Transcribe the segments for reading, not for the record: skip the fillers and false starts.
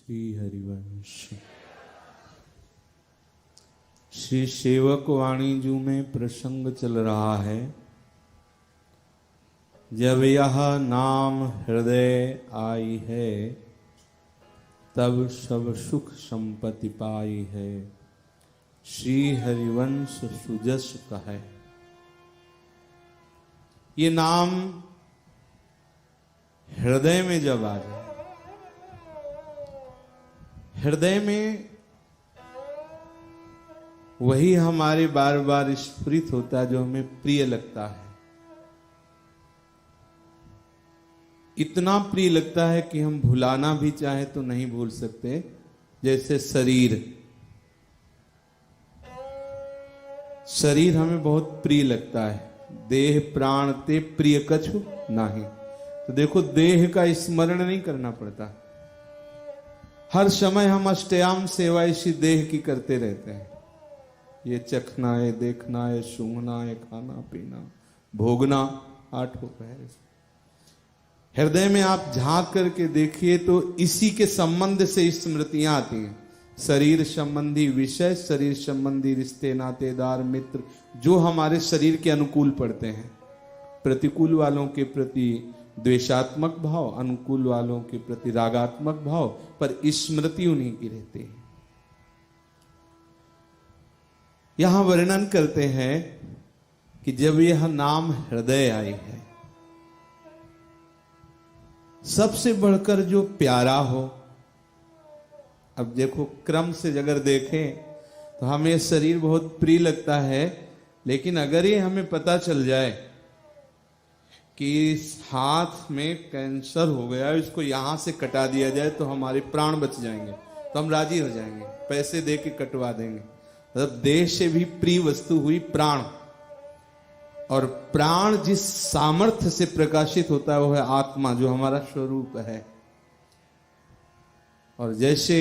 श्री हरिवंश। श्री सेवक वाणी जू में प्रसंग चल रहा है। जब यह नाम हृदय आई है, तब सब सुख संपत्ति पाई है। श्री हरिवंश सुजस कहे। ये नाम हृदय में जब आ जाए, हृदय में वही हमारे बार बार स्फुरित होता है जो हमें प्रिय लगता है। इतना प्रिय लगता है कि हम भुलाना भी चाहे तो नहीं भूल सकते। जैसे शरीर हमें बहुत प्रिय लगता है। देह प्राण ते प्रिय कछु नहीं। तो देखो, देह का स्मरण नहीं करना पड़ता। हर समय हम अष्टयाम सेवा इसी देह की करते रहते हैं। ये चखना है, देखना है, सूंघना है, खाना पीना, भोगना, आठों पहर। हृदय में आप झांक करके देखिए तो इसी के संबंध से स्मृतियां आती हैं। शरीर संबंधी विषय, शरीर संबंधी रिश्ते, नातेदार, मित्र, जो हमारे शरीर के अनुकूल पड़ते हैं। प्रतिकूल वालों के प्रति द्वेषात्मक भाव, अनुकूल वालों के प्रति रागात्मक भाव, पर स्मृति उन्हीं की रहती है। यहां वर्णन करते हैं कि जब यह नाम हृदय आई है, सबसे बढ़कर जो प्यारा हो। अब देखो, क्रम से अगर देखें तो हमें शरीर बहुत प्रिय लगता है, लेकिन अगर ये हमें पता चल जाए कि इस हाथ में कैंसर हो गया, इसको यहां से कटा दिया जाए तो हमारे प्राण बच जाएंगे, तो हम राजी हो जाएंगे, पैसे दे के कटवा देंगे। मतलब देह से भी प्रिय वस्तु हुई प्राण। और प्राण जिस सामर्थ्य से प्रकाशित होता है वो है आत्मा, जो हमारा स्वरूप है। और जैसे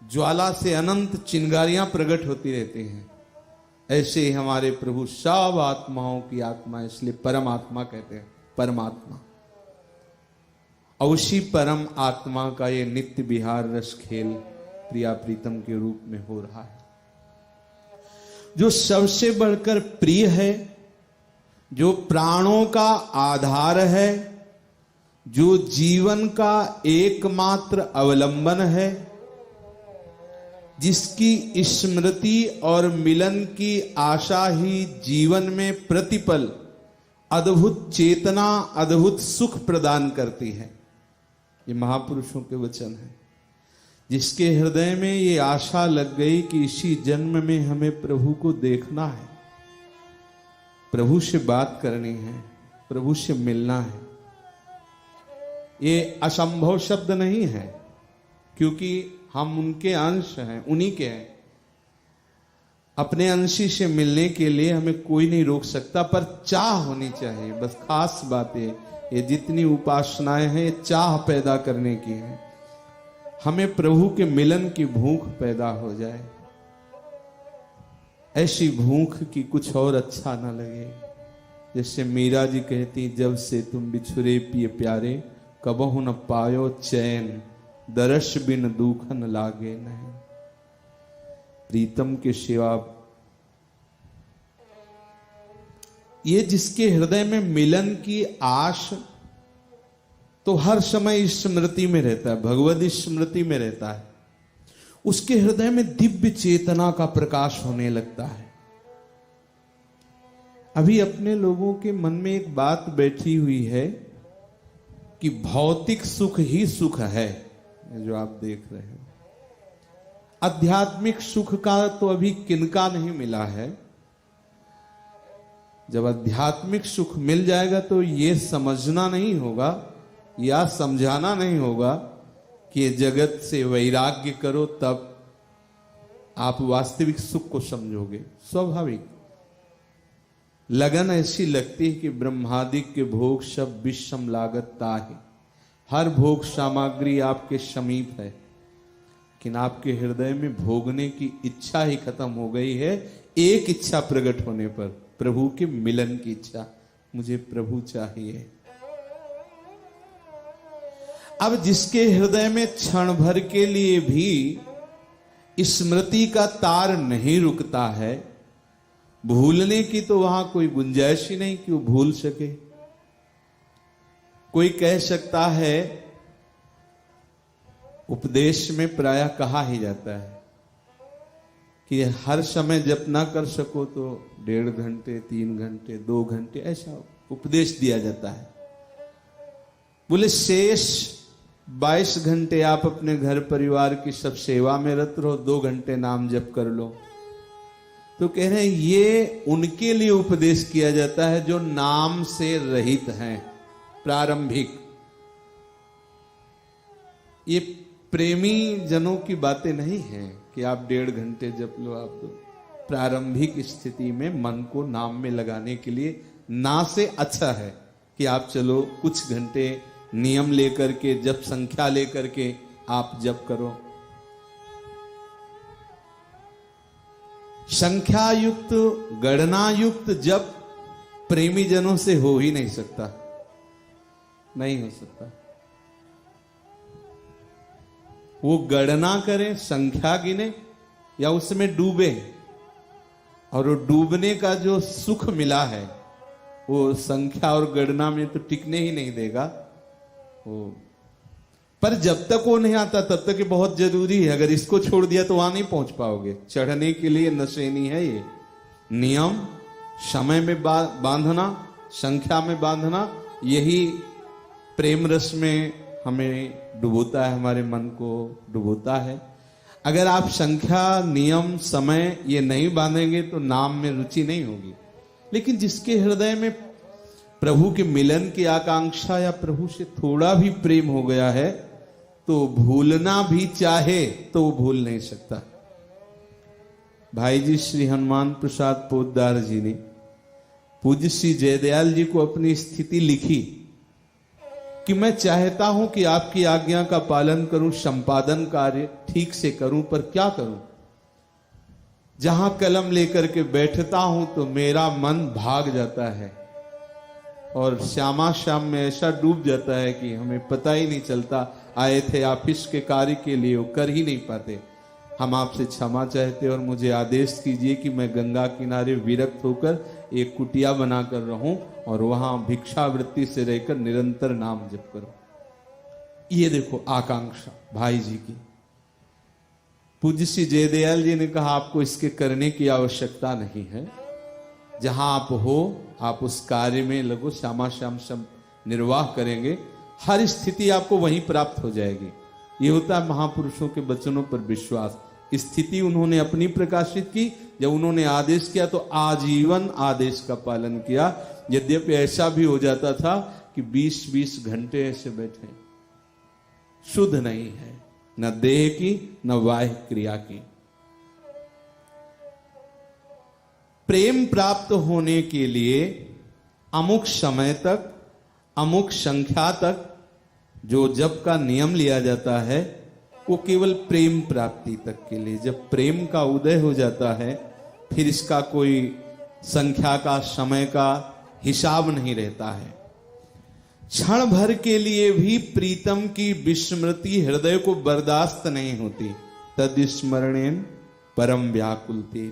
ज्वाला से अनंत चिंगारियां प्रकट होती रहती हैं, ऐसे ही हमारे प्रभु सब आत्माओं की आत्मा, इसलिए परमात्मा कहते हैं। परमात्मा और उसी परम आत्मा का ये नित्य विहार रस खेल प्रिया प्रीतम के रूप में हो रहा है। जो सबसे बढ़कर प्रिय है, जो प्राणों का आधार है, जो जीवन का एकमात्र अवलंबन है, जिसकी स्मृति और मिलन की आशा ही जीवन में प्रतिपल अद्भुत चेतना, अद्भुत सुख प्रदान करती है। ये महापुरुषों के वचन है। जिसके हृदय में ये आशा लग गई कि इसी जन्म में हमें प्रभु को देखना है, प्रभु से बात करनी है, प्रभु से मिलना है। ये असंभव शब्द नहीं है, क्योंकि हम उनके अंश हैं, उन्हीं के हैं। अपने अंशी से मिलने के लिए हमें कोई नहीं रोक सकता, पर चाह होनी चाहिए। बस खास बात है, ये जितनी उपासनाएं हैं ये चाह पैदा करने की है। हमें प्रभु के मिलन की भूख पैदा हो जाए, ऐसी भूख की कुछ और अच्छा ना लगे। जैसे मीरा जी कहती, जब से तुम बिछुरे पिए प्यारे, कबहु न पायो चैन, दरस बिन दुखन लागे नहीं। प्रीतम के सेवा, ये जिसके हृदय में मिलन की आश तो हर समय स्मृति में रहता है, भगवत स्मृति में रहता है, उसके हृदय में दिव्य चेतना का प्रकाश होने लगता है। अभी अपने लोगों के मन में एक बात बैठी हुई है कि भौतिक सुख ही सुख है, जो आप देख रहे हो। आध्यात्मिक सुख का तो अभी किनका नहीं मिला है। जब आध्यात्मिक सुख मिल जाएगा तो ये समझना नहीं होगा या समझाना नहीं होगा कि ये जगत से वैराग्य करो, तब आप वास्तविक सुख को समझोगे। स्वाभाविक लगन ऐसी लगती है कि ब्रह्मादिक के भोग सब विषम लागत ताहि। हर भोग सामग्री आपके समीप है, लेकिन आपके हृदय में भोगने की इच्छा ही खत्म हो गई है। एक इच्छा प्रकट होने पर, प्रभु के मिलन की इच्छा। मुझे प्रभु चाहिए। अब जिसके हृदय में क्षण भर के लिए भी स्मृति का तार नहीं रुकता है, भूलने की तो वहां कोई गुंजाइश ही नहीं कि वो भूल सके। कोई कह सकता है, उपदेश में प्रायः कहा ही जाता है कि हर समय जप ना कर सको तो 1.5 घंटे, 3 घंटे, 2 घंटे ऐसा उपदेश दिया जाता है। बोले शेष 22 घंटे आप अपने घर परिवार की सब सेवा में रत रहो, 2 घंटे नाम जप कर लो। तो कह रहे हैं ये उनके लिए उपदेश किया जाता है जो नाम से रहित हैं, प्रारंभिक। ये प्रेमी जनों की बातें नहीं है कि आप 1.5 घंटे जप लो। आप तो प्रारंभिक स्थिति में मन को नाम में लगाने के लिए ना से अच्छा है कि आप चलो कुछ घंटे नियम लेकर के, जप संख्या लेकर के आप जप करो। संख्या युक्त, गणना युक्त जप प्रेमी जनों से हो ही नहीं सकता, नहीं हो सकता। वो गणना करें, संख्या गिने या उसमें डूबे, और वो डूबने का जो सुख मिला है वो संख्या और गणना में तो टिकने ही नहीं देगा वो। पर जब तक वो नहीं आता तब तक ये बहुत जरूरी है। अगर इसको छोड़ दिया तो वहां नहीं पहुंच पाओगे। चढ़ने के लिए नशेनी है ये नियम, समय में बांधना, संख्या में बांधना, यही प्रेम रस में हमें डुबोता है, हमारे मन को डुबोता है। अगर आप संख्या, नियम, समय ये नहीं बांधेंगे तो नाम में रुचि नहीं होगी। लेकिन जिसके हृदय में प्रभु के मिलन की आकांक्षा या प्रभु से थोड़ा भी प्रेम हो गया है तो भूलना भी चाहे तो वो भूल नहीं सकता। भाई जी श्री हनुमान प्रसाद पोद्दार जी ने पूज्य श्री जयदयाल जी को अपनी स्थिति लिखी कि मैं चाहता हूं कि आपकी आज्ञा का पालन करूं, संपादन कार्य ठीक से करूं, पर क्या करूं? जहां कलम लेकर के बैठता हूं तो मेरा मन भाग जाता है और श्यामा श्याम में ऐसा डूब जाता है कि हमें पता ही नहीं चलता। आए थे ऑफिस के कार्य के लिए, वो कर ही नहीं पाते। हम आपसे क्षमा चाहते और मुझे आदेश कीजिए कि मैं गंगा किनारे विरक्त होकर एक कुटिया बनाकर रहूं और वहां भिक्षावृत्ति से रहकर निरंतर नाम जप करूं। ये देखो आकांक्षा भाई जी की। पूज्य श्री जयदयाल जी ने कहा आपको इसके करने की आवश्यकता नहीं है। जहां आप हो आप उस कार्य में लगो, श्यामा श्याम सब निर्वाह करेंगे, हर स्थिति आपको वहीं प्राप्त हो जाएगी। ये होता है महापुरुषों के वचनों पर विश्वास। स्थिति उन्होंने अपनी प्रकाशित की, जब उन्होंने आदेश किया तो आजीवन आदेश का पालन किया। यद्यपि ऐसा भी हो जाता था कि 20-20 घंटे ऐसे बैठे, शुद्ध नहीं है न देह की न बाह्य क्रिया की। प्रेम प्राप्त होने के लिए अमुक समय तक, अमुक संख्या तक जो जप का नियम लिया जाता है वो केवल प्रेम प्राप्ति तक के लिए। जब प्रेम का उदय हो जाता है फिर इसका कोई संख्या का, समय का हिसाब नहीं रहता है। क्षण भर के लिए भी प्रीतम की विस्मृति हृदय को बर्दाश्त नहीं होती। तद स्मरणेन परम व्याकुलते।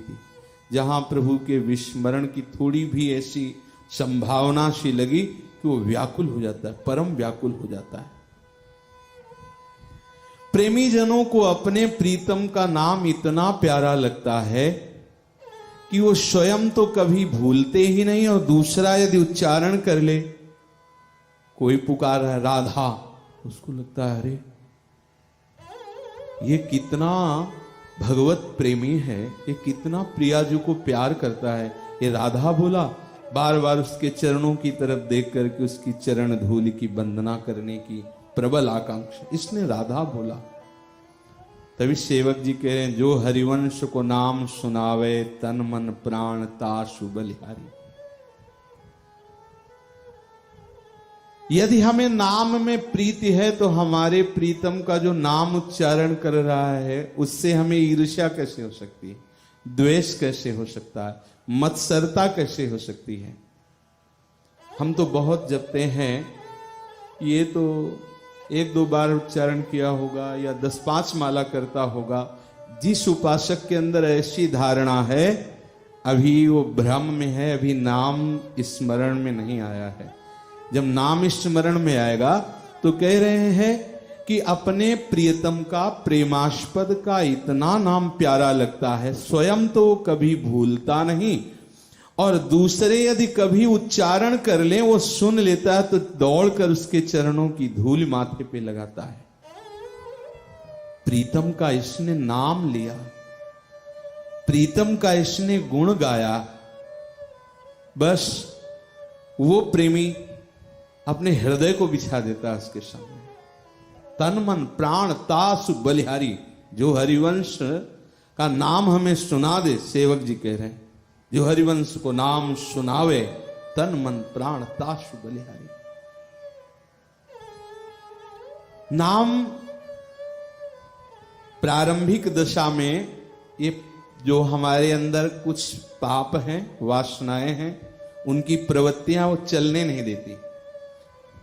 जहां प्रभु के विस्मरण की थोड़ी भी ऐसी संभावना सी लगी कि वो व्याकुल हो जाता है, परम व्याकुल हो जाता है। प्रेमी जनों को अपने प्रीतम का नाम इतना प्यारा लगता है कि वो स्वयं तो कभी भूलते ही नहीं, और दूसरा यदि उच्चारण कर ले, कोई पुकार है राधा, उसको लगता है अरे ये कितना भगवत प्रेमी है, ये कितना प्रियाजू को प्यार करता है। ये राधा बोला, बार बार उसके चरणों की तरफ देख करके उसकी चरण धूलि की वंदना करने की प्रबल आकांक्षा, इसने राधा बोला। तभी सेवक जी कह रहे हैं जो हरिवंश को नाम सुनावे तन मन प्राण तासु बलिहारी। यदि हमें नाम में प्रीति है तो हमारे प्रीतम का जो नाम उच्चारण कर रहा है उससे हमें ईर्ष्या कैसे हो सकती है, द्वेष कैसे हो सकता है, मत्सरता कैसे हो सकती है। हम तो बहुत जपते हैं, ये तो एक दो बार उच्चारण किया होगा या 10-5 माला करता होगा, जिस उपासक के अंदर ऐसी धारणा है अभी वो भ्रम में है, अभी नाम स्मरण में नहीं आया है। जब नाम स्मरण में आएगा तो कह रहे हैं कि अपने प्रियतम का, प्रेमास्पद का इतना नाम प्यारा लगता है, स्वयं तो कभी भूलता नहीं, और दूसरे यदि कभी उच्चारण कर ले, वो सुन लेता है तो दौड़कर उसके चरणों की धूल माथे पे लगाता है। प्रीतम का इसने नाम लिया, प्रीतम का इसने गुण गाया, बस वो प्रेमी अपने हृदय को बिछा देता है उसके सामने। तन मन प्राण तासु बलिहारी, जो हरिवंश का नाम हमें सुना दे, सेवक जी कह रहे हैं, जो हरिवंश को नाम सुनावे, तन मन प्राण तासु बलिहारी। नाम प्रारंभिक दशा में ये जो हमारे अंदर कुछ पाप हैं, वासनाएं हैं, उनकी प्रवृत्तियां वो चलने नहीं देती।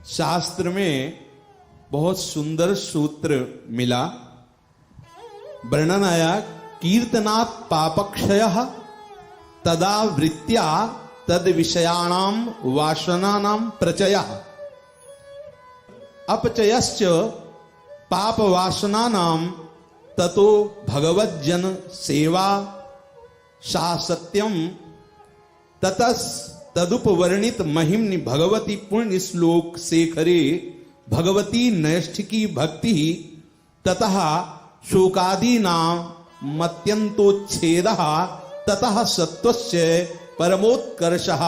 शास्त्र में बहुत सुंदर सूत्र मिला, वर्णन आया, कीर्तनात् पापक्षयः तदा वृत्त्या तद विषयाणाम वासनानाम प्रचयः अपचयश्च पाप वासनानाम ततो भगवत जन सेवा सा सत्यम ततस तदुपवर्णित महिम्नि भगवती पुण्य श्लोक शेखरे भगवती नैष्ठिकी भक्ति ततः शोकादि नाम मत्यंतोच्छेदः ततः सत्वस्य परमोत्कर्षः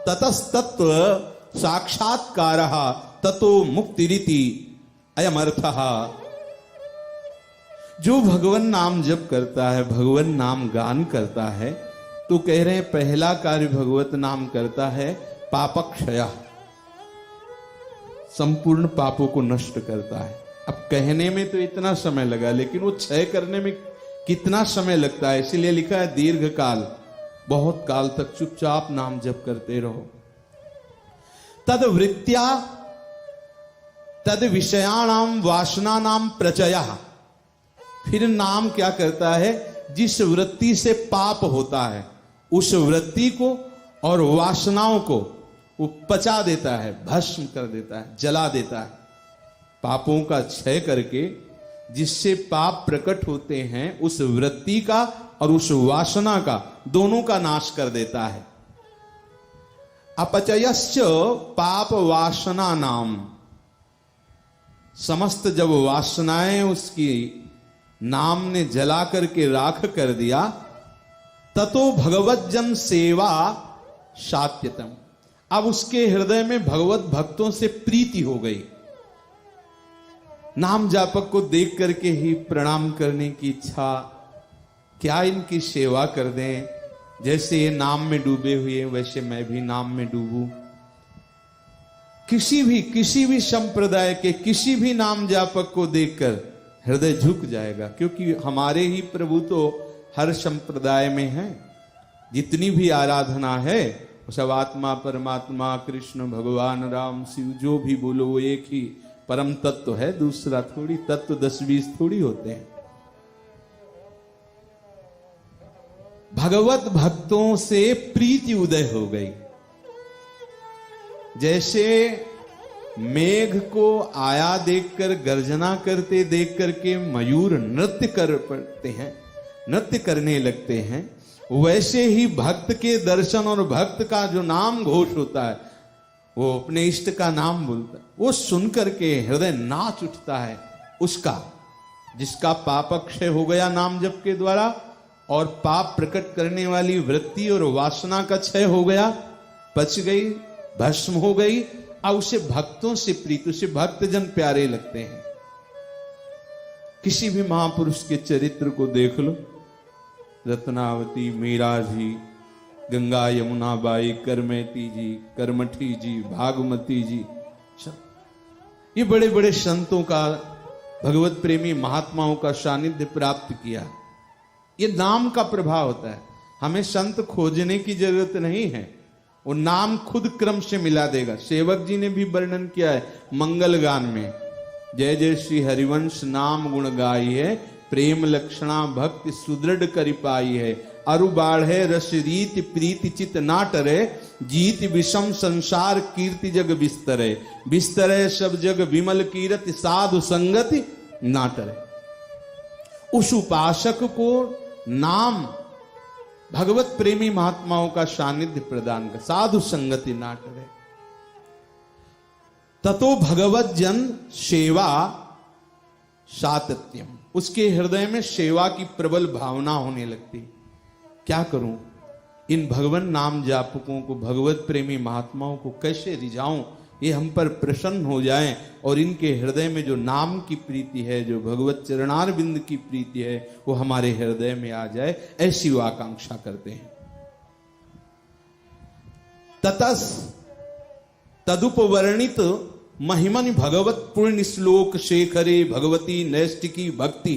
ततस्तत्व साक्षात्कारः ततो मुक्तिरिति अयमर्थः। जो भगवान नाम जप करता है, भगवान नाम गान करता है, तो कह रहे हैं पहला कार्य भगवत नाम करता है पापक्षय, संपूर्ण पापों को नष्ट करता है। अब कहने में तो इतना समय लगा, लेकिन वो क्षय करने में कितना समय लगता है, इसीलिए लिखा है दीर्घ काल, बहुत काल तक चुपचाप नाम जप करते रहो। तद वृत्त्या तद विषयाणाम वासनानाम प्रचयः, फिर नाम क्या करता है, जिस वृत्ति से पाप होता है उस वृत्ति को और वासनाओं को वो पचा देता है, भस्म कर देता है, जला देता है। पापों का क्षय करके जिससे पाप प्रकट होते हैं उस वृत्ति का और उस वासना का, दोनों का नाश कर देता है। अपचयश्च पाप वासना नाम, समस्त जब वासनाएं उसकी नाम ने जला करके राख कर दिया, ततो भगवत जन सेवा सात्यतम, अब उसके हृदय में भगवत भक्तों से प्रीति हो गई। नाम जापक को देख करके ही प्रणाम करने की इच्छा, क्या इनकी सेवा कर दें, जैसे ये नाम में डूबे हुए वैसे मैं भी नाम में डूबूं। किसी भी संप्रदाय के किसी भी नाम जापक को देखकर हृदय झुक जाएगा, क्योंकि हमारे ही प्रभु तो हर संप्रदाय में हैं। जितनी भी आराधना है सब आत्मा परमात्मा कृष्ण भगवान राम शिव जो भी बोलो वो एक ही परम तत्व है, दूसरा थोड़ी तत्व 10-20 थोड़ी होते हैं। भगवत भक्तों से प्रीति उदय हो गई। जैसे मेघ को आया देखकर, गर्जना करते देख करके मयूर नृत्य कर पड़ते हैं, नृत्य करने लगते हैं, वैसे ही भक्त के दर्शन और भक्त का जो नाम घोष होता है, वो अपने इष्ट का नाम बोलता है, वो सुन करके हृदय नाच उठता है उसका, जिसका पाप क्षय हो गया नाम जप के द्वारा, और पाप प्रकट करने वाली वृत्ति और वासना का क्षय हो गया, पच गई, भस्म हो गई। अब उसे भक्तों से प्रीति, उसे भक्तजन प्यारे लगते हैं। किसी भी महापुरुष के चरित्र को देख लो, रत्नावती, मीरा जी, गंगा यमुना बाई, करमेती जी, करमठी जी, भागमती जी, ये बड़े बड़े संतों का, भगवत प्रेमी महात्माओं का सानिध्य प्राप्त किया। ये नाम का प्रभाव होता है। हमें संत खोजने की जरूरत नहीं है, वो नाम खुद क्रम से मिला देगा। सेवक जी ने भी वर्णन किया है मंगल गान में, जय जय श्री हरिवंश नाम गुण गाई है, प्रेम लक्षणा भक्ति सुदृढ़ करि पाई है। अरु बाढ़े रस रीति प्रीति चित ना टरे, जीत विषम संसार कीर्ति जग बिस्तरे। बिस्तरे सब जग विमल कीरति, साधु संगति ना टरे। उस उपासक को नाम भगवत प्रेमी महात्माओं का सानिध्य प्रदान कर, साधु संगति ना टरे। ततो भगवत जन सेवा सातत्यम, उसके हृदय में सेवा की प्रबल भावना होने लगती। क्या करूं, इन भगवान नाम जापकों को, भगवत प्रेमी महात्माओं को कैसे रिझाऊं, ये हम पर प्रसन्न हो जाएं और इनके हृदय में जो नाम की प्रीति है, जो भगवत चरणार बिंद की प्रीति है, वो हमारे हृदय में आ जाए, ऐसी वो आकांक्षा करते हैं। ततस तदुपवर्णित महिमन भगवत पुण्य श्लोक शेखरे भगवती नैष्टिकी भक्ति।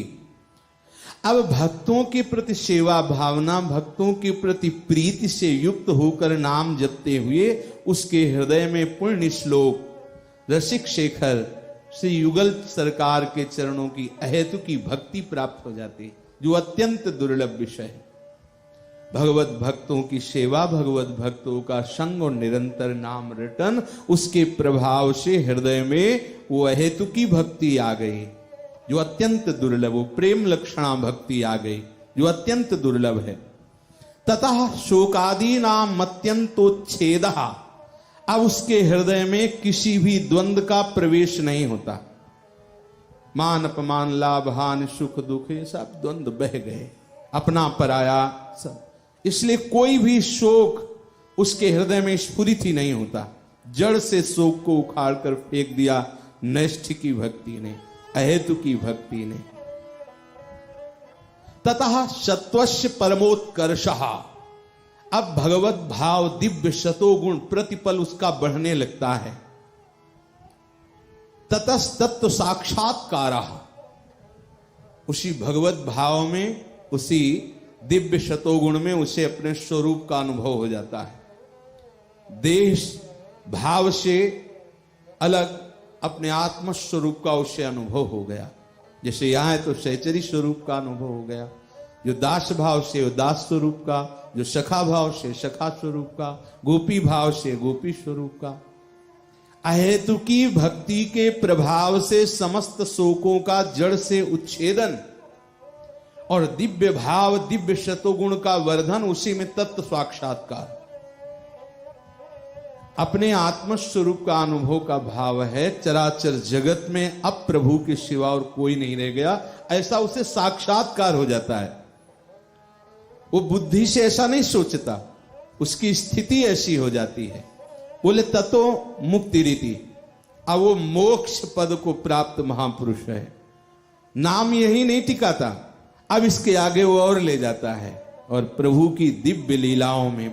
अब भक्तों के प्रति सेवा भावना, भक्तों के प्रति प्रीति से युक्त होकर नाम जपते हुए उसके हृदय में पुण्य श्लोक रसिक शेखर श्री युगल सरकार के चरणों की अहेतु की भक्ति प्राप्त हो जाती, जो अत्यंत दुर्लभ विषय है। भगवत भक्तों की सेवा, भगवत भक्तों का संग और निरंतर नाम रटन, उसके प्रभाव से हृदय में वो अहेतु की भक्ति आ गई, जो अत्यंत दुर्लभ, वो प्रेम लक्षणा भक्ति आ गई, जो अत्यंत दुर्लभ है। ततः शोकादि नाम अत्यंतोच्छेद, अब उसके हृदय में किसी भी द्वंद्व का प्रवेश नहीं होता। मान अपमान लाभ हानि सुख दुख, ये सब द्वंद्व बह गए, अपना पराया सब। इसलिए कोई भी शोक उसके हृदय में स्फुरित ही नहीं होता। जड़ से शोक को उखाड़ कर फेंक दिया नैष्ठिकी भक्ति ने, अहेतु की भक्ति ने। ततः सत्वस्य परमोत्कर्षः, अब भगवत भाव दिव्य शतोगुण प्रतिपल उसका बढ़ने लगता है। ततस्तत्व साक्षात्कारः, उसी भगवत भाव में, उसी दिव्य शतोगुण में उसे अपने स्वरूप का अनुभव हो जाता है। देश भाव से अलग अपने आत्म स्वरूप का उसे अनुभव हो गया। जैसे यहां है तो सहचरी स्वरूप का अनुभव हो गया, जो दास भाव से वो दास स्वरूप का, जो सखा भाव से सखा स्वरूप का, गोपी भाव से गोपी स्वरूप का। अहेतु की भक्ति के प्रभाव से समस्त शोकों का जड़ से उच्छेदन और दिव्य भाव दिव्य शतोगुण का वर्धन, उसी में तत्व साक्षात्कार। अपने आत्म स्वरूप का अनुभव का भाव है। चराचर जगत में अब प्रभु के सिवा और कोई नहीं रह गया, ऐसा उसे साक्षात्कार हो जाता है। वो बुद्धि से ऐसा नहीं सोचता, उसकी स्थिति ऐसी हो जाती है। बोले ततो मुक्ति रीति, अब वो मोक्ष पद को प्राप्त महापुरुष है। नाम यही नहीं टिकाता, अब इसके आगे वो और ले जाता है और प्रभु की दिव्य लीलाओं में,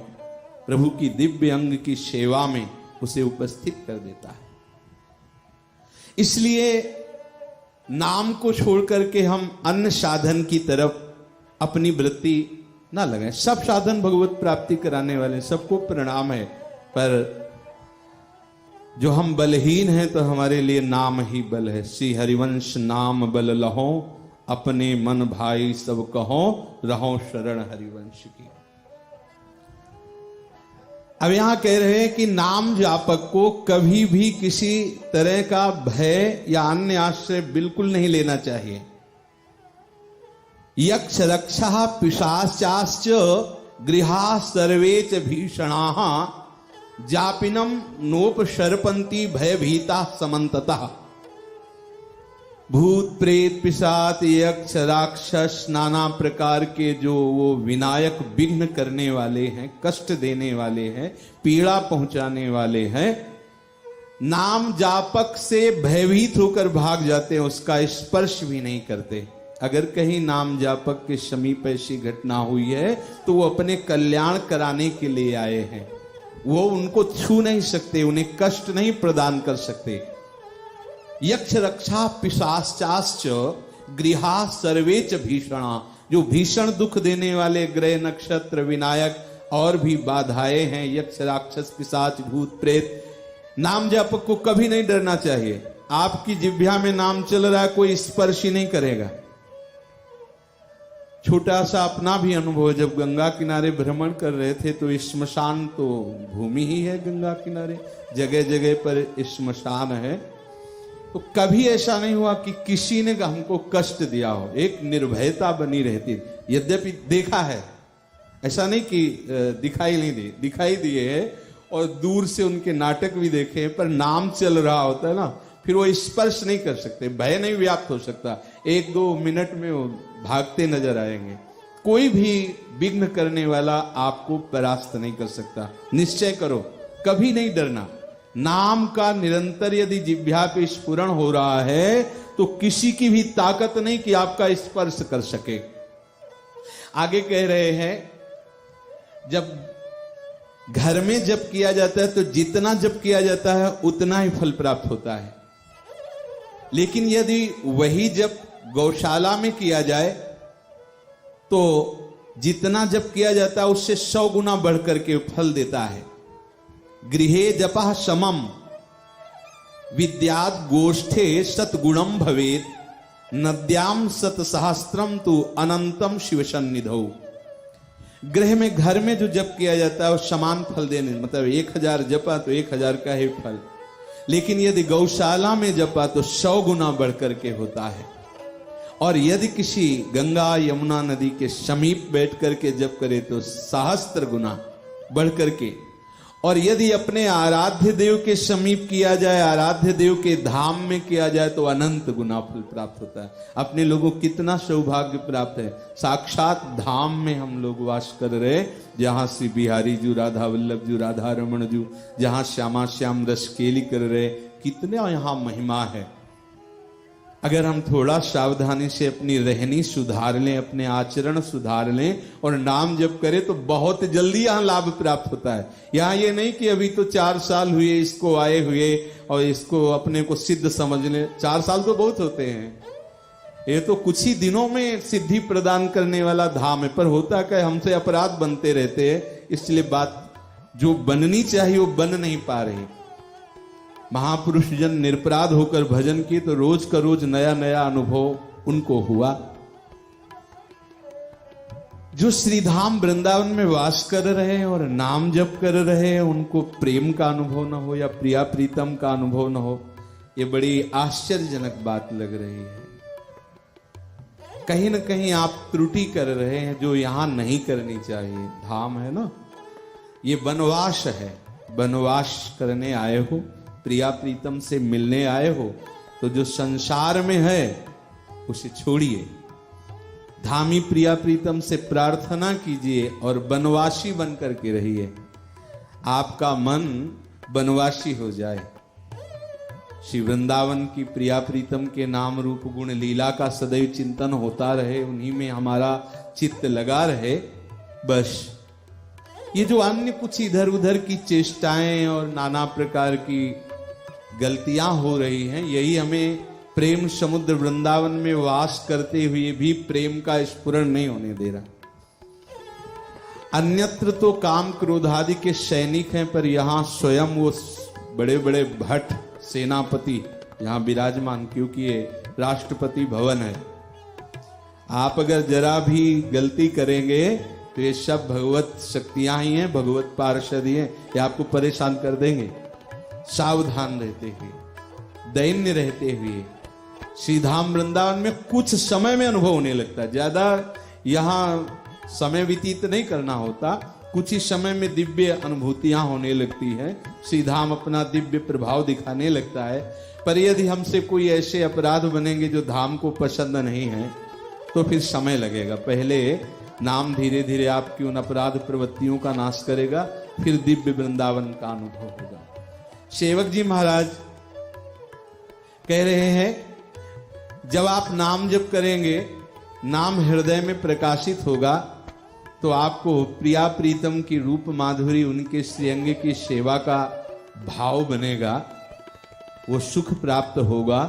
प्रभु की दिव्य अंग की सेवा में उसे उपस्थित कर देता है। इसलिए नाम को छोड़ करके हम अन्य साधन की तरफ अपनी वृत्ति ना लगाएं। सब साधन भगवत प्राप्ति कराने वाले, सबको प्रणाम है, पर जो हम बलहीन हैं तो हमारे लिए नाम ही बल है। श्री हरिवंश नाम बल लहो, अपने मन भाई सब कहो, रहो शरण हरिवंश की। अब यहां कह रहे हैं कि नाम जापक को कभी भी किसी तरह का भय या अन्य आश्रय बिल्कुल नहीं लेना चाहिए। यक्ष रक्षा पिशाचाश्च गृहा सर्वे च भीषणाः, जापिनम नोपसर्पन्ति भयभीता समन्ततः। भूत प्रेत पिशाच यक्ष राक्षस नाना प्रकार के जो वो विनायक विघ्न करने वाले हैं, कष्ट देने वाले हैं, पीड़ा पहुंचाने वाले हैं, नाम जापक से भयभीत होकर भाग जाते हैं, उसका स्पर्श भी नहीं करते। अगर कहीं नाम जापक के समीप ऐसी घटना हुई है तो वो अपने कल्याण कराने के लिए आए हैं, वो उनको छू नहीं सकते, उन्हें कष्ट नहीं प्रदान कर सकते। यक्ष रक्षा पिशाचाश्च गृहा सर्वे च भीषणा, जो भीषण दुख देने वाले ग्रह नक्षत्र विनायक और भी बाधाएं हैं, यक्ष राक्षस पिशाच भूत प्रेत, नाम जापक को कभी नहीं डरना चाहिए। आपकी जिह्वा में नाम चल रहा है, कोई स्पर्श ही नहीं करेगा। छोटा सा अपना भी अनुभव, जब गंगा किनारे भ्रमण कर रहे थे तो श्मशान तो भूमि ही है, गंगा किनारे जगह जगह पर श्मशान है, तो कभी ऐसा नहीं हुआ कि किसी ने हमको कष्ट दिया हो, एक निर्भयता बनी रहती। यद्यपि देखा है, ऐसा नहीं कि दिखाई नहीं दी, दिखाई दिए है और दूर से उनके नाटक भी देखे, पर नाम चल रहा होता है ना, फिर वो स्पर्श नहीं कर सकते, भय नहीं व्याप्त हो सकता, 1-2 मिनट में वो भागते नजर आएंगे। कोई भी विघ्न करने वाला आपको परास्त नहीं कर सकता। निश्चय करो, कभी नहीं डरना। नाम का निरंतर यदि जिह्वा पे स्फुरण हो रहा है तो किसी की भी ताकत नहीं कि आपका स्पर्श कर सके। आगे कह रहे हैं, जब घर में जप किया जाता है तो जितना जप किया जाता है उतना ही फल प्राप्त होता है, लेकिन यदि वही जप गौशाला में किया जाए तो जितना जप किया जाता है उससे 100 गुना बढ़कर के फल देता है। गृहे जपः समम विद्यात् गोष्ठे सतगुणम भवेत्, नद्याम सतसहस्त्रम तु अनंतम शिव सन्निधौ। गृह में, घर में जो जप किया जाता है वो समान फल देने, मतलब 1000 जपा तो 1000 का ही फल, लेकिन यदि गौशाला में जपा तो 100 गुना बढ़कर के होता है। और यदि किसी गंगा यमुना नदी के समीप बैठ करके जप करे तो 1000 गुना बढ़कर के। और यदि अपने आराध्य देव के समीप किया जाए, आराध्य देव के धाम में किया जाए तो अनंत गुना फल प्राप्त होता है। अपने लोगों को कितना सौभाग्य प्राप्त है, साक्षात धाम में हम लोग वास कर रहे, जहां श्री बिहारी जी, राधा वल्लभ जी, राधा रमण जी, जहां श्यामा श्याम रस केली कर रहे, कितना यहां महिमा है। अगर हम थोड़ा सावधानी से अपनी रहनी सुधार लें, अपने आचरण सुधार लें और नाम जप करें तो बहुत जल्दी यहां लाभ प्राप्त होता है। यहां ये नहीं कि अभी तो 4 साल हुए इसको आए हुए और इसको अपने को सिद्ध समझ लें। 4 साल तो बहुत होते हैं, ये तो कुछ ही दिनों में सिद्धि प्रदान करने वाला धाम है। पर होता क्या, हमसे अपराध बनते रहते हैं, इसलिए बात जो बननी चाहिए वो बन नहीं पा रही। महापुरुष जन निरपराध होकर भजन किए तो रोज का रोज नया नया अनुभव उनको हुआ। जो श्रीधाम वृंदावन में वास कर रहे हैं और नाम जप कर रहे हैं, उनको प्रेम का अनुभव न हो या प्रिया प्रीतम का अनुभव न हो, ये बड़ी आश्चर्यजनक बात लग रही है। कहीं न कहीं आप त्रुटि कर रहे हैं जो यहां नहीं करनी चाहिए। धाम है ना, ये वनवास है, वनवास करने आए हो, प्रिया प्रीतम से मिलने आए हो, तो जो संसार में है उसे छोड़िए, धामी प्रिया प्रीतम से प्रार्थना कीजिए और वनवासी बन करके रहिए। आपका मन वनवासी हो जाए। श्री वृंदावन की प्रिया प्रीतम के नाम रूप गुण लीला का सदैव चिंतन होता रहे, उन्हीं में हमारा चित्त लगा रहे। बस ये जो अन्य कुछ इधर उधर की चेष्टाएं और नाना प्रकार की गलतियां हो रही हैं, यही हमें प्रेम समुद्र वृंदावन में वास करते हुए भी प्रेम का स्फुरण नहीं होने दे रहा। अन्यत्र तो काम क्रोधादि के सैनिक हैं, पर यहां स्वयं वो बड़े बड़े भट्ट सेनापति यहां विराजमान, क्योंकि ये राष्ट्रपति भवन है। आप अगर जरा भी गलती करेंगे तो ये सब भगवत शक्तियां ही हैं, भगवत पार्षद ही हैं, ये आपको परेशान कर देंगे। सावधान रहते हुए, दैन्य रहते हुए श्रीधाम वृंदावन में कुछ समय में अनुभव होने लगता है। ज्यादा यहां समय व्यतीत नहीं करना होता, कुछ ही समय में दिव्य अनुभूतियां होने लगती हैं। श्रीधाम अपना दिव्य प्रभाव दिखाने लगता है। पर यदि हमसे कोई ऐसे अपराध बनेंगे जो धाम को पसंद नहीं है तो फिर समय लगेगा। पहले नाम धीरे धीरे आपकी उन अपराध प्रवृत्तियों का नाश करेगा, फिर दिव्य वृंदावन का अनुभव होगा। सेवक जी महाराज कह रहे हैं, जब आप नाम जप करेंगे, नाम हृदय में प्रकाशित होगा, तो आपको प्रिया प्रीतम की रूप माधुरी, उनके श्रीअंग की सेवा का भाव बनेगा, वो सुख प्राप्त होगा।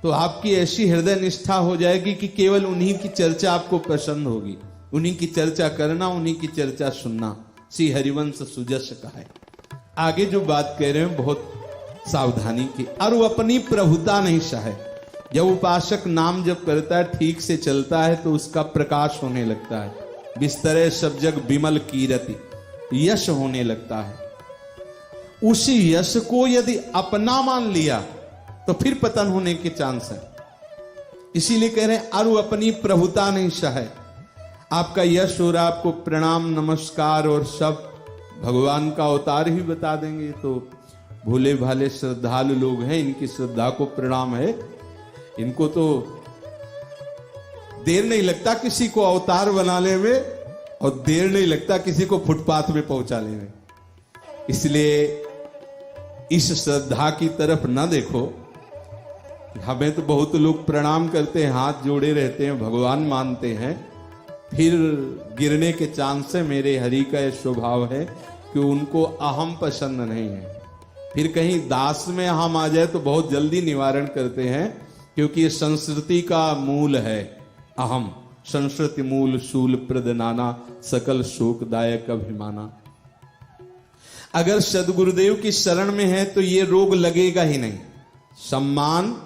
तो आपकी ऐसी हृदय निष्ठा हो जाएगी कि केवल उन्हीं की चर्चा आपको पसंद होगी, उन्हीं की चर्चा करना, उन्हीं की चर्चा सुनना। श्री हरिवंश सुजस का है। आगे जो बात कह रहे हैं बहुत सावधानी की। और वो अपनी प्रभुता नहीं सहे। जब उपासक नाम जब करता है, ठीक से चलता है, तो उसका प्रकाश होने लगता है। बिस्तरे सब जग बिमल कीरति, यश होने लगता है। उसी यश को यदि अपना मान लिया तो फिर पतन होने के चांस है। इसीलिए कह रहे हैं अरु अपनी प्रभुता नहीं सहे। आपका यश हो रहा, आपको प्रणाम नमस्कार और सब भगवान का अवतार ही बता देंगे, तो भोले भाले श्रद्धालु लोग हैं, इनकी श्रद्धा को प्रणाम है। इनको तो देर नहीं लगता किसी को अवतार बनाने में, और देर नहीं लगता किसी को फुटपाथ में पहुंचाने में। इसलिए इस श्रद्धा की तरफ न देखो। हमें तो बहुत लोग प्रणाम करते हैं, हाथ जोड़े रहते हैं, भगवान मानते हैं, फिर गिरने के चांस है। मेरे हरि का यह स्वभाव है कि उनको अहम पसंद नहीं है। फिर कहीं दास में अहम आ जाए तो बहुत जल्दी निवारण करते हैं, क्योंकि ये संस्कृति का मूल है अहम। संस्कृति मूल शूल प्रद नाना, सकल शोकदायक अभिमाना। अगर सदगुरुदेव की शरण में है तो ये रोग लगेगा ही नहीं। सम्मान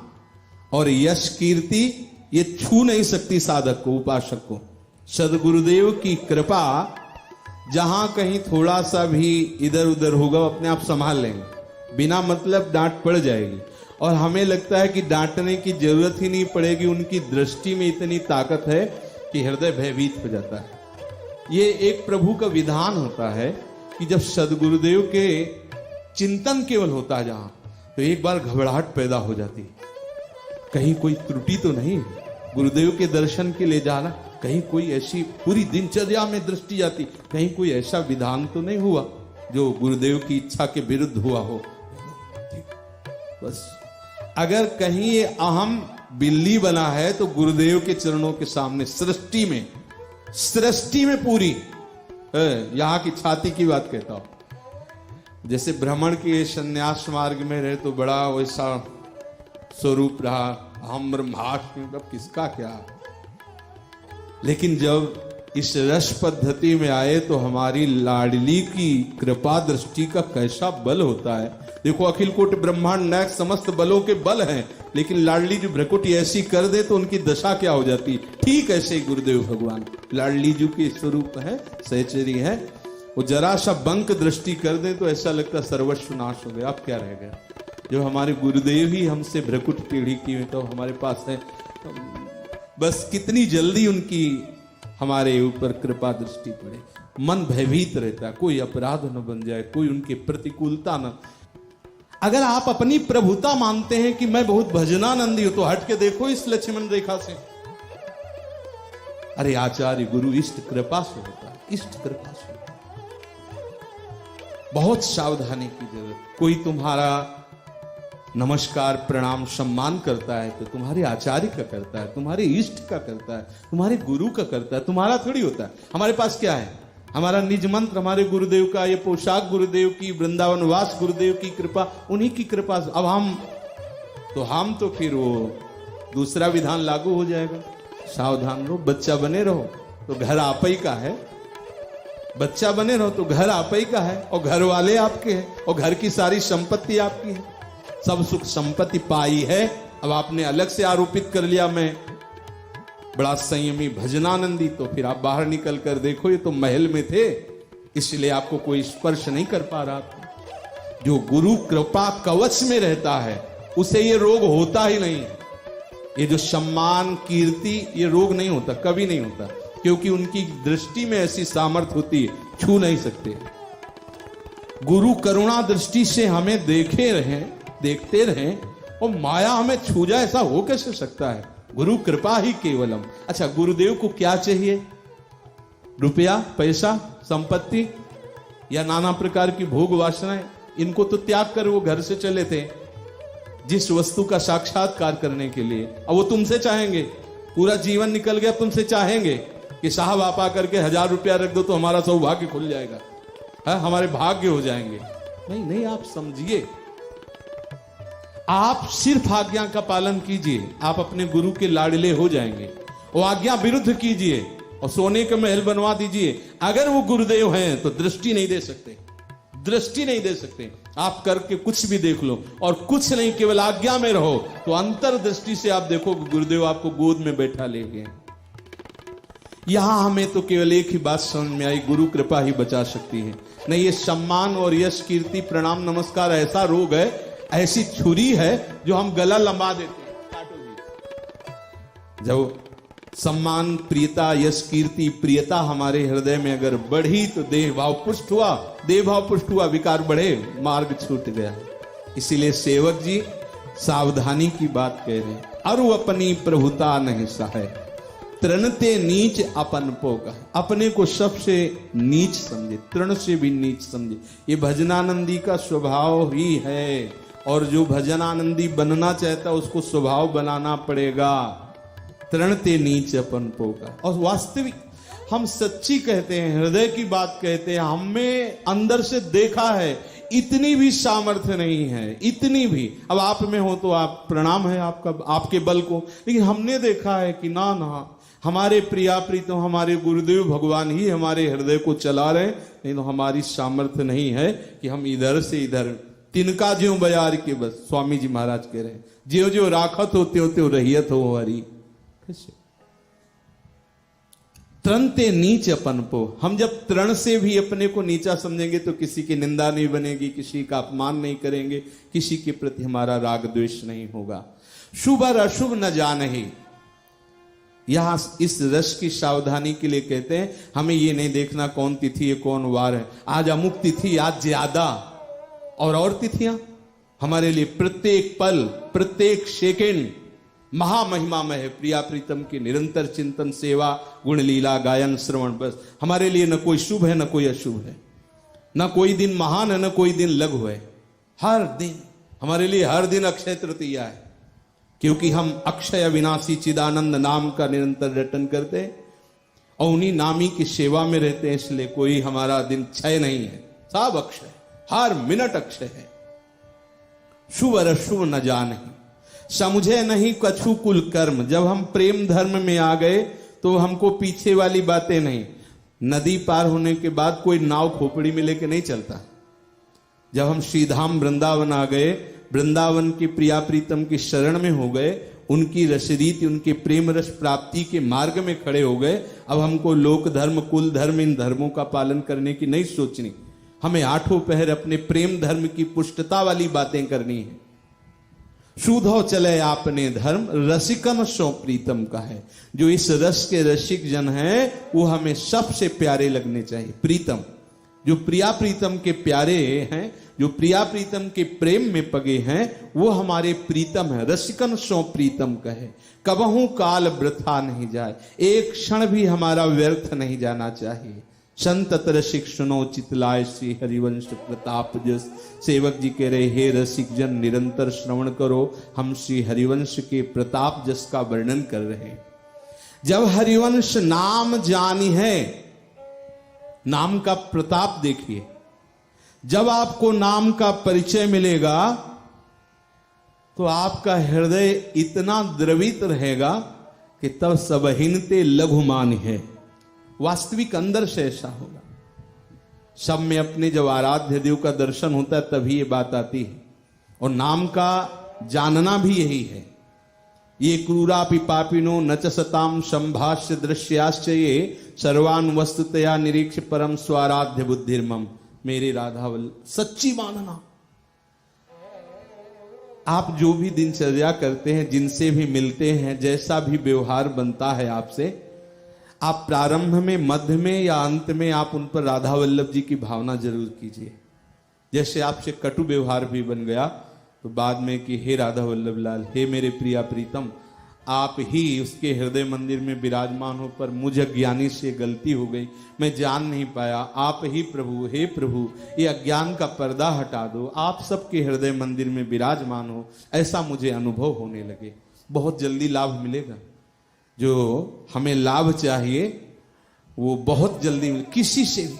और यश कीर्ति ये छू नहीं सकती साधक को, उपासक को। सदगुरुदेव की कृपा जहां कहीं थोड़ा सा भी इधर उधर होगा, अपने आप संभाल लेंगे। बिना मतलब डांट पड़ जाएगी, और हमें लगता है कि डांटने की जरूरत ही नहीं पड़ेगी। उनकी दृष्टि में इतनी ताकत है कि हृदय भयभीत हो जाता है। ये एक प्रभु का विधान होता है कि जब सदगुरुदेव के चिंतन केवल होता है जहां, तो एक बार घबराहट पैदा हो जाती है। कहीं कोई त्रुटि तो नहीं है, गुरुदेव के दर्शन के लिए जाना, कहीं कोई ऐसी पूरी दिनचर्या में दृष्टि जाती, कहीं कोई ऐसा विधान तो नहीं हुआ जो गुरुदेव की इच्छा के विरुद्ध हुआ हो। बस अगर कहीं ये अहम बिल्ली बना है तो गुरुदेव के चरणों के सामने सृष्टि में पूरी यहां की छाती की बात कहता हूं। जैसे भ्रमण के संन्यास मार्ग में रहे तो बड़ा वैसा स्वरूप रहा, हम ब्रह्मास्मि, अब किसका क्या। लेकिन जब इस रस पद्धति में आए तो हमारी लाडली की कृपा दृष्टि का कैसा बल होता है। देखो, अखिल कोटि ब्रह्मांड नायक समस्त बलों के बल हैं, लेकिन लाडली जी भ्रकुटी ऐसी कर दे तो उनकी दशा क्या हो जाती। ठीक ऐसे ही गुरुदेव भगवान लाडली जी के स्वरूप है, सहचरी है। वो जरा सा बंक दृष्टि कर दे तो ऐसा लगता सर्वस्व नाश हो गया, अब क्या रह गया। जो हमारे गुरुदेव ही हमसे भ्रकुट टेढ़ी की तो हमारे पास है, बस कितनी जल्दी उनकी हमारे ऊपर कृपा दृष्टि पड़े। मन भयभीत रहता है, कोई अपराध न बन जाए, कोई उनकी प्रतिकूलता न। अगर आप अपनी प्रभुता मानते हैं कि मैं बहुत भजनानंदी हूं, तो हट के देखो इस लक्ष्मण रेखा से। अरे आचार्य गुरु इष्ट कृपा से होता है, इष्ट कृपा से होता है। बहुत सावधानी की जरूरत। कोई तुम्हारा नमस्कार प्रणाम सम्मान करता है तो तुम्हारे आचार्य का करता है, तुम्हारे इष्ट का करता है, तुम्हारे गुरु का करता है, तुम्हारा थोड़ी होता है। हमारे पास क्या है? हमारा निज मंत्र हमारे गुरुदेव का, ये पोशाक गुरुदेव की, वृंदावन वास गुरुदेव की कृपा, उन्हीं की कृपा। अब हम तो फिर वो दूसरा विधान लागू हो जाएगा। सावधान रहो, बच्चा बने रहो तो घर आप ही का है, बच्चा बने रहो तो घर आप ही का है, और घर वाले आपके हैं, और घर की सारी संपत्ति आपकी है, सब सुख संपत्ति पाई है। अब आपने अलग से आरोपित कर लिया मैं बड़ा संयमी भजनानंदी, तो फिर आप बाहर निकल कर देखो, ये तो महल में थे, इसलिए आपको कोई स्पर्श नहीं कर पा रहा था। जो गुरु कृपा कवच में रहता है उसे ये रोग होता ही नहीं। ये जो सम्मान कीर्ति, ये रोग नहीं होता, कभी नहीं होता, क्योंकि उनकी दृष्टि में ऐसी सामर्थ्य होती है, छू नहीं सकते। गुरु करुणा दृष्टि से हमें देखते रहें और माया हमें छू जाए, ऐसा हो कैसे सकता है? गुरु कृपा ही केवलम। अच्छा, गुरुदेव को क्या चाहिए? रुपया, पैसा, संपत्ति या नाना प्रकार की भोग वासनाएं? इनको तो त्याग कर वो घर से चले थे जिस वस्तु का साक्षात्कार करने के लिए। अब वो तुमसे चाहेंगे, पूरा जीवन निकल गया, तुमसे चाहेंगे कि साहब आप आकर के 1000 रुपया रख दो तो हमारा सौभाग्य खुल जाएगा, है, हमारे भाग्य हो जाएंगे। नहीं, आप समझिए, आप सिर्फ आज्ञा का पालन कीजिए, आप अपने गुरु के लाडले हो जाएंगे। वो आज्ञा विरुद्ध कीजिए और सोने का महल बनवा दीजिए। अगर वो गुरुदेव हैं तो दृष्टि नहीं दे सकते, दृष्टि नहीं दे सकते। आप करके कुछ भी देख लो और कुछ नहीं, केवल आज्ञा में रहो, तो अंतर्दृष्टि से आप देखो गुरुदेव आपको गोद में बैठा ले गए। यहां हमें तो केवल एक ही बात समझ में आई, गुरु कृपा ही बचा सकती है। नहीं, ये सम्मान और यश कीर्ति प्रणाम नमस्कार ऐसा रोग है, ऐसी छुरी है जो हम गला लंबा देते हैं। काटो जी। जब सम्मान, प्रियता, यश कीर्ति, प्रियता हमारे हृदय में अगर बढ़ी तो देह भाव पुष्ट हुआ, देह भाव पुष्ट हुआ, विकार बढ़े, मार्ग छूट गया। इसीलिए सेवक जी सावधानी की बात कह रहे हैं। अरु अपनी प्रभुता नहीं सहे, तृणते नीच अपन पोगा। अपने को सबसे नीच समझे, तृण से भी नीच समझे। ये भजनानंदी का स्वभाव ही है, और जो भजनानंदी बनना चाहता है उसको स्वभाव बनाना पड़ेगा। तृणते नीच अपन पोगा। और वास्तविक हम सच्ची कहते हैं, हृदय की बात कहते हैं, हमें अंदर से देखा है, इतनी भी सामर्थ्य नहीं है, इतनी भी। अब आप में हो तो आप प्रणाम है आपका, आपके बल को, लेकिन हमने देखा है कि ना ना, हमारे प्रिया प्रीतम, हमारे गुरुदेव भगवान ही हमारे हृदय को चला रहे, नहीं तो हमारी सामर्थ्य नहीं है कि हम इधर से इधर। तिनका ज्यों बजार के, बस स्वामी जी महाराज कह रहे हैं, ज्यों ज्यों राखत हो त्यों त्यों रहियत हो हरी। तृणते नीच अपन पो। हम जब तृण से भी अपने को नीचा समझेंगे तो किसी की निंदा नहीं बनेगी, किसी का अपमान नहीं करेंगे, किसी के प्रति हमारा राग द्वेष नहीं होगा। शुभ और अशुभ न जानहि। यहां इस रस की सावधानी के लिए कहते हैं, हमें ये नहीं देखना कौन तिथि है कौन वार है, आज अमुक तिथि, आज ज्यादा, और तिथियां हमारे लिए प्रत्येक पल, प्रत्येक सेकेंड महामहिमामय है। प्रिया प्रीतम की निरंतर चिंतन, सेवा, गुण लीला, गायन, श्रवण, बस हमारे लिए न कोई शुभ है न कोई अशुभ है, न कोई दिन महान है न कोई दिन लघु है। हर दिन हमारे लिए, हर दिन अक्षय तृतीया है, क्योंकि हम अक्षय अविनाशी चिदानंद नाम का निरंतर रटन करते हैं और उन्हीं नामी की सेवा में रहते हैं, इसलिए कोई हमारा दिन क्षय नहीं है, सब अक्षय, हर मिनट अक्षय है। शुभ और अशुभ न जानहि, समझे नहीं कछु कुल कर्म। जब हम प्रेम धर्म में आ गए तो हमको पीछे वाली बातें नहीं। नदी पार होने के बाद कोई नाव खोपड़ी में लेके नहीं चलता। जब हम श्रीधाम वृंदावन आ गए, वृंदावन की प्रिया प्रीतम की शरण में हो गए, उनकी रसरीति, उनके प्रेम रस प्राप्ति के मार्ग में खड़े हो गए, अब हमको लोक धर्म, कुल धर्म, इन धर्मों का पालन करने की नहीं सोचनी। हमें आठों पहर अपने प्रेम धर्म की पुष्टता वाली बातें करनी है। शूधो चले आपने धर्म, रसिकन सो प्रीतम का है। जो इस रस के रसिक जन हैं वो हमें सबसे प्यारे लगने चाहिए। प्रीतम, जो प्रिया प्रीतम के प्यारे हैं, जो प्रिया प्रीतम के प्रेम में पगे हैं, वो हमारे प्रीतम है। रसिकन सो प्रीतम कहे, कबहू काल वृथा नहीं जाए, एक क्षण भी हमारा व्यर्थ नहीं जाना चाहिए। संत रसिक सुनो चितलाय श्री हरिवंश प्रताप जस। सेवक जी कह रहे, हे रसिक जन निरंतर श्रवण करो, हम श्री हरिवंश के प्रताप जस का वर्णन कर रहे हैं। जब हरिवंश नाम जानी है, नाम का प्रताप देखिए, जब आपको नाम का परिचय मिलेगा तो आपका हृदय इतना द्रवित रहेगा कि तब सबहीनते लघुमान है। वास्तविक अंदर से ऐसा होगा। सब में अपने जब आराध्य देव का दर्शन होता है तभी ये बात आती है, और नाम का जानना भी यही है। ये क्रूरापि पापिनो न च सताम संभाष्य दृश्याश्च ये सर्वान वस्तुतया निरीक्ष परम स्वाराध्य बुद्धिर्मम। मेरे राधावल, सच्ची मानना। आप जो भी दिनचर्या करते हैं, जिनसे भी मिलते हैं, जैसा भी व्यवहार बनता है आपसे, आप प्रारंभ में, मध्य में या अंत में आप उन पर राधा वल्लभ जी की भावना जरूर कीजिए। जैसे आपसे कटु व्यवहार भी बन गया तो बाद में कि हे राधा वल्लभ लाल, हे मेरे प्रिया प्रीतम, आप ही उसके हृदय मंदिर में विराजमान हो, पर मुझ अज्ञानी से गलती हो गई, मैं जान नहीं पाया। आप ही प्रभु, हे प्रभु, ये अज्ञान का पर्दा हटा दो, आप सबके हृदय मंदिर में विराजमान हो, ऐसा मुझे अनुभव होने लगे। बहुत जल्दी लाभ मिलेगा। जो हमें लाभ चाहिए वो बहुत जल्दी मिले, किसी से भी।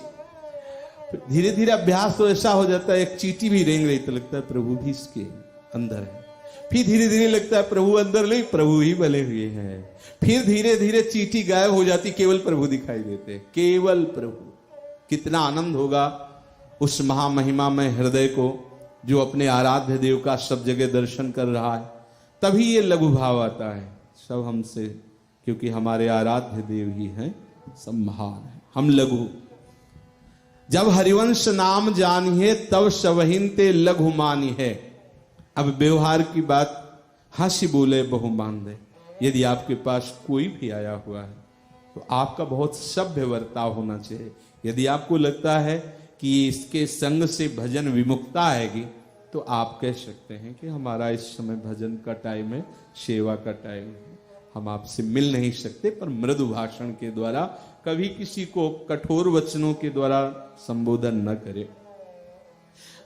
धीरे धीरे अभ्यास तो ऐसा हो जाता है, एक चींटी भी रेंग रही तो लगता है प्रभु भी इसके अंदर है। फिर धीरे धीरे लगता है प्रभु अंदर नहीं, प्रभु ही बने हुए हैं। फिर धीरे धीरे चींटी गायब हो जाती, केवल प्रभु दिखाई देते, केवल प्रभु। कितना आनंद होगा उस महामहिमा में हृदय को जो अपने आराध्य देव का सब जगह दर्शन कर रहा है, तभी ये लघु भाव आता है सब हमसे, क्योंकि हमारे आराध्य देव ही हैं, सब महान है, हम लघु। जब हरिवंश नाम जानिए तब सबहिन ते लघु मानी है। अब व्यवहार की बात, हंसी बोले बहु मान दे। यदि आपके पास कोई भी आया हुआ है तो आपका बहुत सभ्य वर्ताव होना चाहिए। यदि आपको लगता है कि इसके संग से भजन विमुखता आएगी तो आप कह सकते हैं कि हमारा इस समय भजन का टाइम है, सेवा का टाइम है, हम आपसे मिल नहीं सकते। पर मृदु भाषण के द्वारा, कभी किसी को कठोर वचनों के द्वारा संबोधन न करें।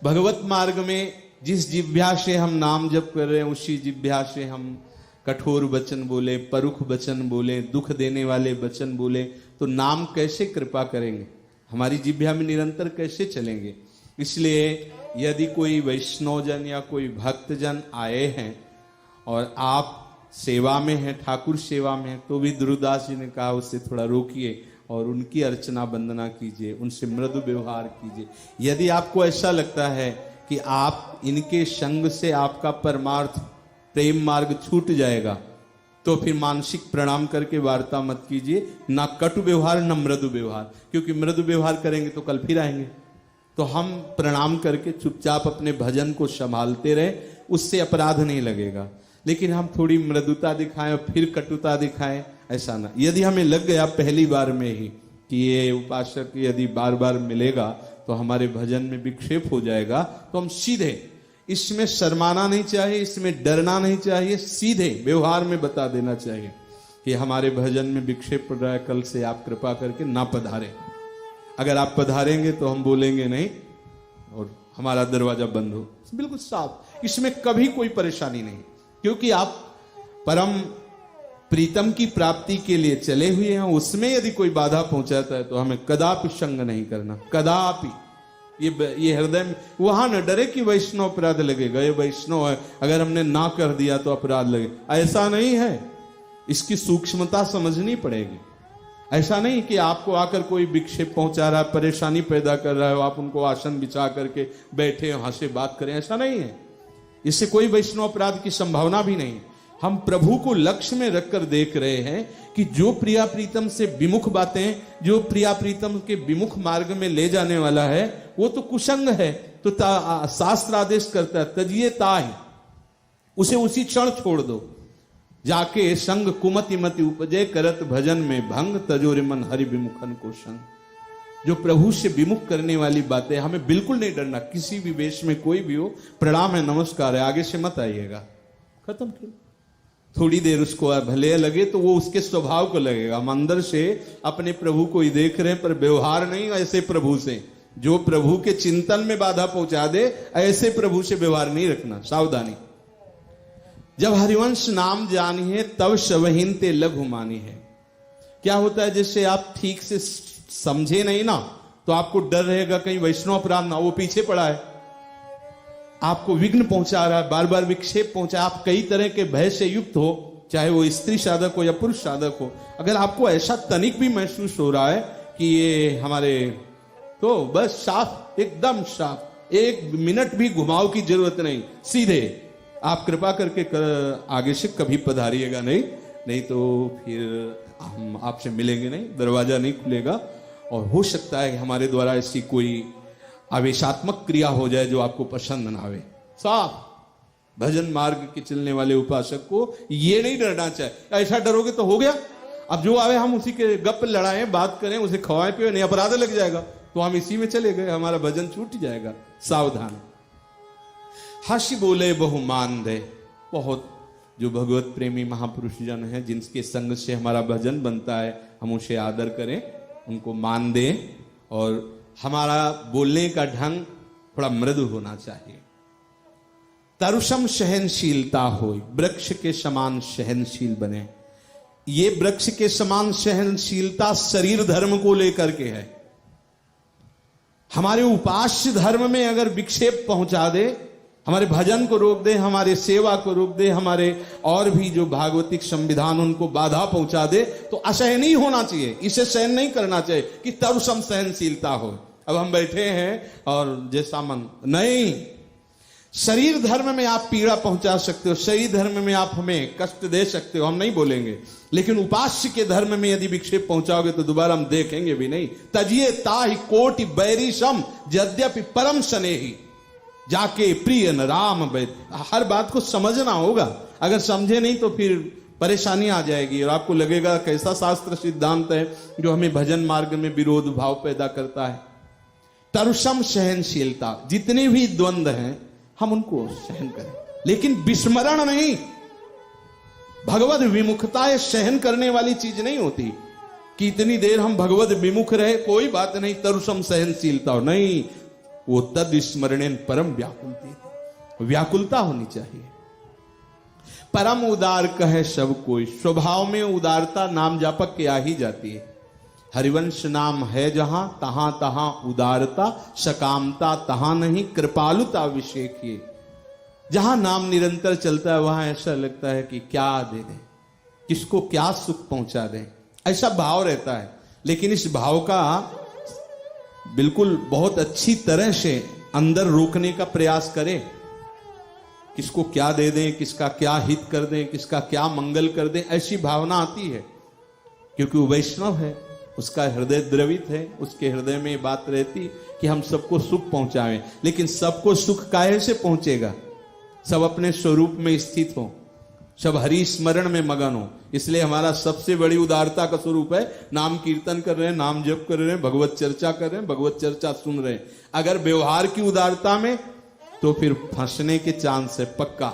भगवत मार्ग में जिस जिह्वा से हम नाम जप कर रहे हैं, उसी जिह्वा से हम कठोर वचन बोले, परुख वचन बोले, दुख देने वाले वचन बोले, तो नाम कैसे कृपा करेंगे, हमारी जिह्वा में निरंतर कैसे चलेंगे। इसलिए यदि कोई वैष्णवजन या कोई भक्तजन आए हैं और आप सेवा में हैं, ठाकुर सेवा में हैं, तो भी दुर्दास जी ने कहा उससे थोड़ा रोकिए और उनकी अर्चना वंदना कीजिए, उनसे मृदु व्यवहार कीजिए। यदि आपको ऐसा लगता है कि आप इनके संग से आपका परमार्थ प्रेम मार्ग छूट जाएगा, तो फिर मानसिक प्रणाम करके वार्ता मत कीजिए, ना कटु व्यवहार ना मृदु व्यवहार, क्योंकि मृदु व्यवहार करेंगे तो कल फिर आएंगे। तो हम प्रणाम करके चुपचाप अपने भजन को संभालते रहे, उससे अपराध नहीं लगेगा। लेकिन हम थोड़ी मृदुता दिखाएं और फिर कटुता दिखाएं, ऐसा ना। यदि हमें लग गया पहली बार में ही कि ये उपासक यदि बार बार मिलेगा तो हमारे भजन में विक्षेप हो जाएगा, तो हम सीधे, इसमें शर्माना नहीं चाहिए, इसमें डरना नहीं चाहिए, सीधे व्यवहार में बता देना चाहिए कि हमारे भजन में विक्षेप पड़ रहा है, कल से आप कृपा करके ना पधारें। अगर आप पधारेंगे तो हम बोलेंगे नहीं और हमारा दरवाजा बंद हो, बिल्कुल साफ, इसमें कभी कोई परेशानी नहीं, क्योंकि आप परम प्रीतम की प्राप्ति के लिए चले हुए हैं। उसमें यदि कोई बाधा पहुंचाता है तो हमें कदापि संग नहीं करना, कदापि। ये हृदय में वहां न डरे कि वैष्णव अपराध लगेगा, ये वैष्णव है, अगर हमने ना कर दिया तो अपराध लगेगा, ऐसा नहीं है। इसकी सूक्ष्मता समझनी पड़ेगी। ऐसा नहीं कि आपको आकर कोई विक्षेप पहुंचा रहा है, परेशानी पैदा कर रहा है, आप उनको आसन बिछा करके बैठे हंसे बात करें, ऐसा नहीं है। इससे कोई वैष्णव अपराध की संभावना भी नहीं। हम प्रभु को लक्ष्य में रखकर देख रहे हैं कि जो प्रिया प्रीतम से विमुख बातें, जो प्रिया प्रीतम के विमुख मार्ग में ले जाने वाला है, वो तो कुसंग है। तो शास्त्र आदेश करता है तजिए ताहि, उसे उसी क्षण छोड़ दो। जाके संग कुमति मति उपजय करत भजन में भंग, तजोरे मन हरि विमुखन को संग। जो प्रभु से विमुख करने वाली बातें, हमें बिल्कुल नहीं डरना। किसी भी वेश में कोई भी हो, प्रणाम है, नमस्कार है, आगे से मत आइएगा, खत्म। क्यों थोड़ी देर उसको भले लगे तो वो उसके स्वभाव को लगेगा। हम अंदर से अपने प्रभु को ही देख रहे हैं, पर व्यवहार नहीं ऐसे प्रभु से। जो प्रभु के चिंतन में बाधा पहुंचा दे, ऐसे प्रभु से व्यवहार नहीं रखना, सावधानी। जब हरिवंश नाम जानिए तब सबहिन ते लघु मानी है। क्या होता है, जैसे आप ठीक से समझे नहीं ना, तो आपको डर रहेगा कहीं वैष्णव अपराध ना, वो पीछे पड़ा है, आपको विघ्न पहुंचा रहा है, बार बार विक्षेप पहुंचा, आप कई तरह के भय से युक्त हो, चाहे वो स्त्री साधक हो या पुरुष साधक हो। अगर आपको ऐसा तनिक भी महसूस हो रहा है कि ये हमारे, तो बस साफ, एकदम साफ, एक मिनट भी घुमाव की जरूरत नहीं, सीधे आप कृपा करके आगे से कभी पधारिएगा नहीं तो फिर हम आपसे मिलेंगे नहीं, दरवाजा नहीं खुलेगा। और हो सकता है हमारे द्वारा ऐसी कोई आवेशात्मक क्रिया हो जाए जो आपको पसंद ना आवे। साफ भजन मार्ग के चलने वाले उपासक को ये नहीं डरना चाहिए। ऐसा डरोगे तो हो गया, अब जो आवे हम उसी के गप लड़ाएं, बात करें, उसे खवाएं पिए, नहीं अपराध लग जाएगा तो हम इसी में चले गए, हमारा भजन छूट जाएगा। सावधान। हंसी बोले बहु मान दे। बहुत जो भगवत प्रेमी महापुरुष जन है, जिनके संग से हमारा भजन बनता है, हम उसे आदर करें, उनको मान दें, और हमारा बोलने का ढंग थोड़ा मृदु होना चाहिए। तरुषम सहनशीलता हो, वृक्ष के समान सहनशील बने। ये वृक्ष के समान सहनशीलता शरीर धर्म को लेकर के है। हमारे उपास्य धर्म में अगर विक्षेप पहुंचा दे, हमारे भजन को रोक दे, हमारे सेवा को रोक दे, हमारे और भी जो भागवतिक संविधान उनको बाधा पहुंचा दे, तो असहनीय होना चाहिए, इसे सहन नहीं करना चाहिए कि तरुषम सहनशीलता हो। अब हम बैठे हैं और जैसा मन नहीं, शरीर धर्म में आप पीड़ा पहुंचा सकते हो, शरीर धर्म में आप हमें कष्ट दे सकते हो, हम नहीं बोलेंगे, लेकिन उपास्य के धर्म में यदि विक्षेप पहुंचाओगे तो दोबारा हम देखेंगे भी नहीं। तजिए ताहि कोटि बैरी सम यद्यपि परम स्नेही जाके प्रिय न राम वैद। हर बात को समझना होगा, अगर समझे नहीं तो फिर परेशानी आ जाएगी और आपको लगेगा कैसा शास्त्र सिद्धांत है जो हमें भजन मार्ग में विरोध भाव पैदा करता है। तरुषम सहनशीलता, जितने भी द्वंद्व हैं हम उनको सहन करें, लेकिन विस्मरण नहीं। भगवत विमुखता ये सहन करने वाली चीज नहीं होती कि इतनी देर हम भगवत विमुख रहे, कोई बात नहीं, तरुषम सहनशीलता नहीं, वो तद स्मरणेन परम व्याकुलता, व्याकुलता होनी चाहिए। परम उदार कहे सब कोई, स्वभाव में उदारता नाम जापक के आ ही जाती है। हरिवंश नाम है जहां तहां तहां उदारता, सकामता तहां नहीं, कृपालुता विशेखिए। जहां नाम निरंतर चलता है वहां ऐसा लगता है कि क्या दे दें, किसको क्या सुख पहुंचा दें, ऐसा भाव रहता है। लेकिन इस भाव का बिल्कुल बहुत अच्छी तरह से अंदर रोकने का प्रयास करें। किसको क्या दे दें, किसका क्या हित कर दें, किसका क्या मंगल कर दें, ऐसी भावना आती है क्योंकि वो वैष्णव है, उसका हृदय द्रवित है, उसके हृदय में बात रहती कि हम सबको सुख पहुंचाएं। लेकिन सबको सुख काहे से पहुंचेगा? सब अपने स्वरूप में स्थित हो, सब हरि स्मरण में मगन हो। इसलिए हमारा सबसे बड़ी उदारता का स्वरूप है नाम कीर्तन कर रहे हैं, नाम जप कर रहे हैं, भगवत चर्चा कर रहे हैं, भगवत चर्चा सुन रहे हैं। अगर व्यवहार की उदारता में तो फिर फंसने के चांस है पक्का।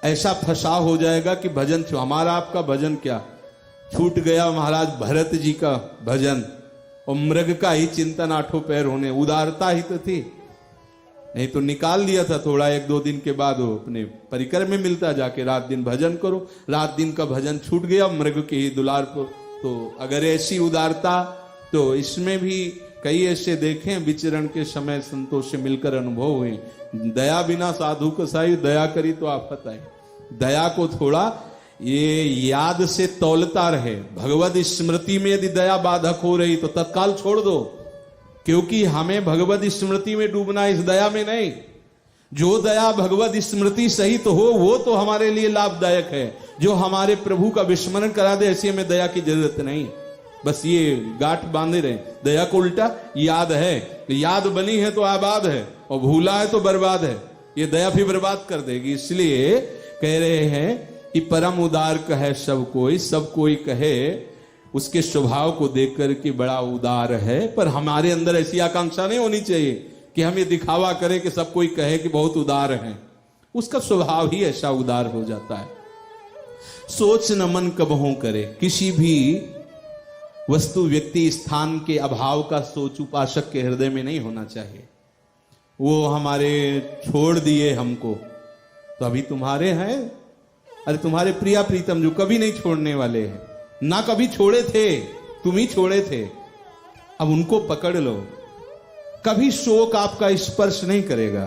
ऐसा फंसाव हो जाएगा कि भजन हमारा आपका भजन क्या छूट गया, महाराज भरत जी का भजन और मृग का ही चिंतन आठों पैर होने। उदारता ही तो थी, नहीं तो निकाल दिया था थोड़ा, एक दो दिन के बाद वो अपने परिकर में मिलता, जाके रात दिन भजन करो। रात दिन का भजन छूट गया मृग के ही दुलार पर। तो अगर ऐसी उदारता, तो इसमें भी कई ऐसे देखें विचरण के समय संतोष से मिलकर अनुभव हुए। दया बिना साधु कसाई, दया करी तो आफत आई। दया को थोड़ा ये याद से तौलता रहे। भगवत स्मृति में यदि दया बाधक हो रही तो तत्काल छोड़ दो, क्योंकि हमें भगवत स्मृति में डूबना, इस दया में नहीं। जो दया भगवत स्मृति सहित तो हो वो तो हमारे लिए लाभदायक है। जो हमारे प्रभु का विस्मरण करा दे ऐसी हमें दया की जरूरत नहीं। बस ये गांठ बांधे रहे। दया को उल्टा याद है, याद बनी है तो आबाद है और भूला है तो बर्बाद है। ये दया भी बर्बाद कर देगी। इसलिए कह रहे हैं कि परम उदार कहे सब कोई, सब कोई कहे उसके स्वभाव को देख करके बड़ा उदार है। पर हमारे अंदर ऐसी आकांक्षा नहीं होनी चाहिए कि हम ये दिखावा करें कि सब कोई कहे कि बहुत उदार है। उसका स्वभाव ही ऐसा उदार हो जाता है। सोच न मन कबहू करे, किसी भी वस्तु व्यक्ति स्थान के अभाव का सोच उपासक के हृदय में नहीं होना चाहिए। वो हमारे छोड़ दिए हमको तो अभी तुम्हारे हैं। अरे तुम्हारे प्रिया प्रीतम जो कभी नहीं छोड़ने वाले हैं, ना कभी छोड़े थे, तुम ही छोड़े थे, अब उनको पकड़ लो। कभी शोक आपका स्पर्श नहीं करेगा।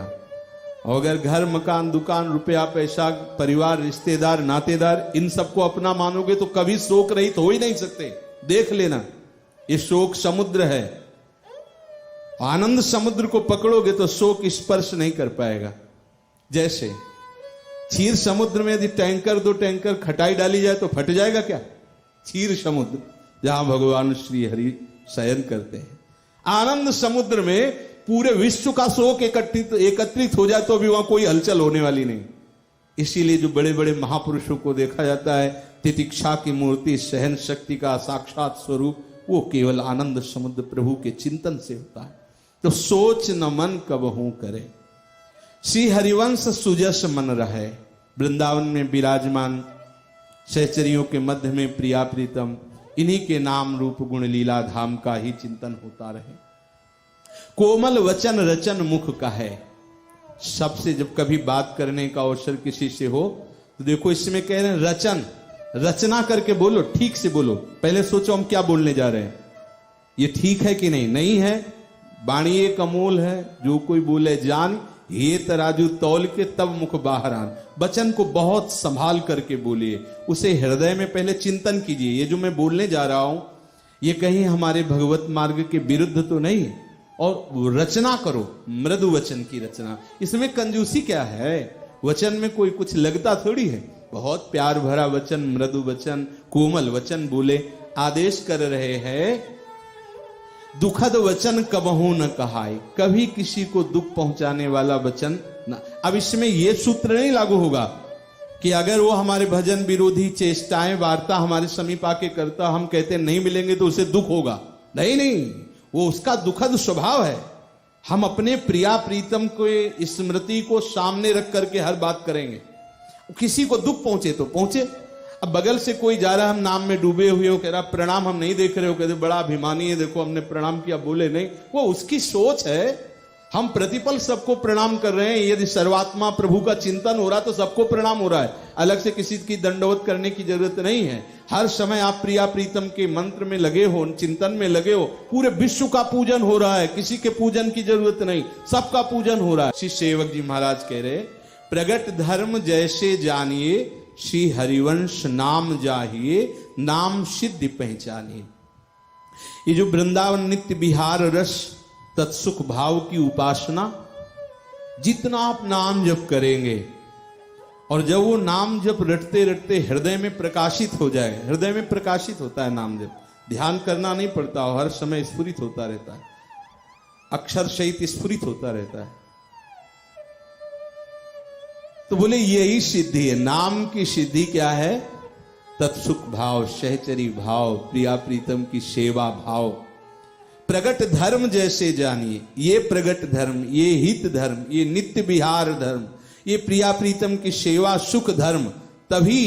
और अगर घर मकान दुकान रुपया पैसा परिवार रिश्तेदार नातेदार इन सबको अपना मानोगे तो कभी शोक रहित हो ही नहीं सकते। देख लेना, ये शोक समुद्र है। आनंद समुद्र को पकड़ोगे तो शोक स्पर्श नहीं कर पाएगा। जैसे क्षीर समुद्र में यदि टैंकर दो टैंकर खटाई डाली जाए तो फट जाएगा क्या? क्षीर समुद्र जहां भगवान श्री हरि शयन करते हैं। आनंद समुद्र में पूरे विश्व का शोक एकत्रित हो जाए तो भी वहां कोई हलचल होने वाली नहीं। इसीलिए जो बड़े बड़े महापुरुषों को देखा जाता है, तितिक्षा की मूर्ति, सहन शक्ति का साक्षात स्वरूप, वो केवल आनंद समुद्र प्रभु के चिंतन से होता है। तो सोच न मन कबहू करे, श्री हरिवंश सुजस मन रहे। वृंदावन में विराजमान सहचरियों के मध्य में प्रिया प्रीतम, इन्हीं के नाम रूप गुण लीला धाम का ही चिंतन होता रहे। कोमल वचन रचन मुख का है। सबसे जब कभी बात करने का अवसर किसी से हो तो देखो इसमें कह रहे हैं रचन, रचना करके बोलो, ठीक से बोलो। पहले सोचो हम क्या बोलने जा रहे हैं, ये ठीक है कि नहीं। नहीं है, वाणी एक अमोल है, जो कोई बोले जान, ये तराजू तौल के तब मुख बाहर आन। वचन को बहुत संभाल करके बोलिए, उसे हृदय में पहले चिंतन कीजिए। ये जो मैं बोलने जा रहा हूं ये कहीं हमारे भगवत मार्ग के विरुद्ध तो नहीं और रचना करो, मृदु वचन की रचना। इसमें कंजूसी क्या है? वचन में कोई कुछ लगता थोड़ी है। बहुत प्यार भरा वचन, मृदु वचन, कोमल वचन बोले। आदेश कर रहे हैं, दुखद वचन कबहू न कहाय, कभी किसी को दुख पहुंचाने वाला वचन ना। अब इसमें यह सूत्र नहीं लागू होगा कि अगर वो हमारे भजन विरोधी चेष्टाएं वार्ता हमारे समीप आके करता, हम कहते नहीं मिलेंगे तो उसे दुख होगा। नहीं, वो उसका दुखद स्वभाव है। हम अपने प्रिया प्रीतम को स्मृति को सामने रख करके हर बात करेंगे। किसी को दुख पहुंचे तो पहुंचे। अब बगल से कोई जा रहा, हम नाम में डूबे हुए हो, कह रहा प्रणाम हम नहीं देख रहे हो, कहते बड़ा अभिमानी है, देखो हमने प्रणाम किया, बोले नहीं। वो उसकी सोच है। हम प्रतिपल सबको प्रणाम कर रहे हैं। यदि सर्वात्मा प्रभु का चिंतन हो रहा है तो सबको प्रणाम हो रहा है। अलग से किसी की दंडवत करने की जरूरत नहीं है। हर समय आप प्रिया प्रीतम के मंत्र में लगे हो, चिंतन में लगे हो। पूरे विश्व का पूजन हो रहा है, किसी के पूजन की जरूरत नहीं, सबका पूजन हो रहा है। श्री सेवक जी महाराज कह रहे, प्रगट धर्म जैसे जानिए, श्री हरिवंश नाम जाहिए, नाम सिद्धि पहचानिए। ये जो वृंदावन नित्य विहार रस तत्सुख भाव की उपासना, जितना आप नाम जप करेंगे, और जब वो नाम जप रटते रटते हृदय में प्रकाशित हो जाए, हृदय में प्रकाशित होता है नाम जप, ध्यान करना नहीं पड़ता, हर समय स्फुरित होता रहता है, अक्षर सहित स्फुरित होता रहता है। तो बोले यही सिद्धि है। नाम की सिद्धि क्या है? तत्सुख भाव, सहचरी भाव, प्रिया प्रीतम की सेवा भाव। प्रगट धर्म जैसे जानिए, ये प्रगट धर्म, ये हित धर्म, ये नित्य विहार धर्म, ये प्रिया प्रीतम की सेवा सुख धर्म तभी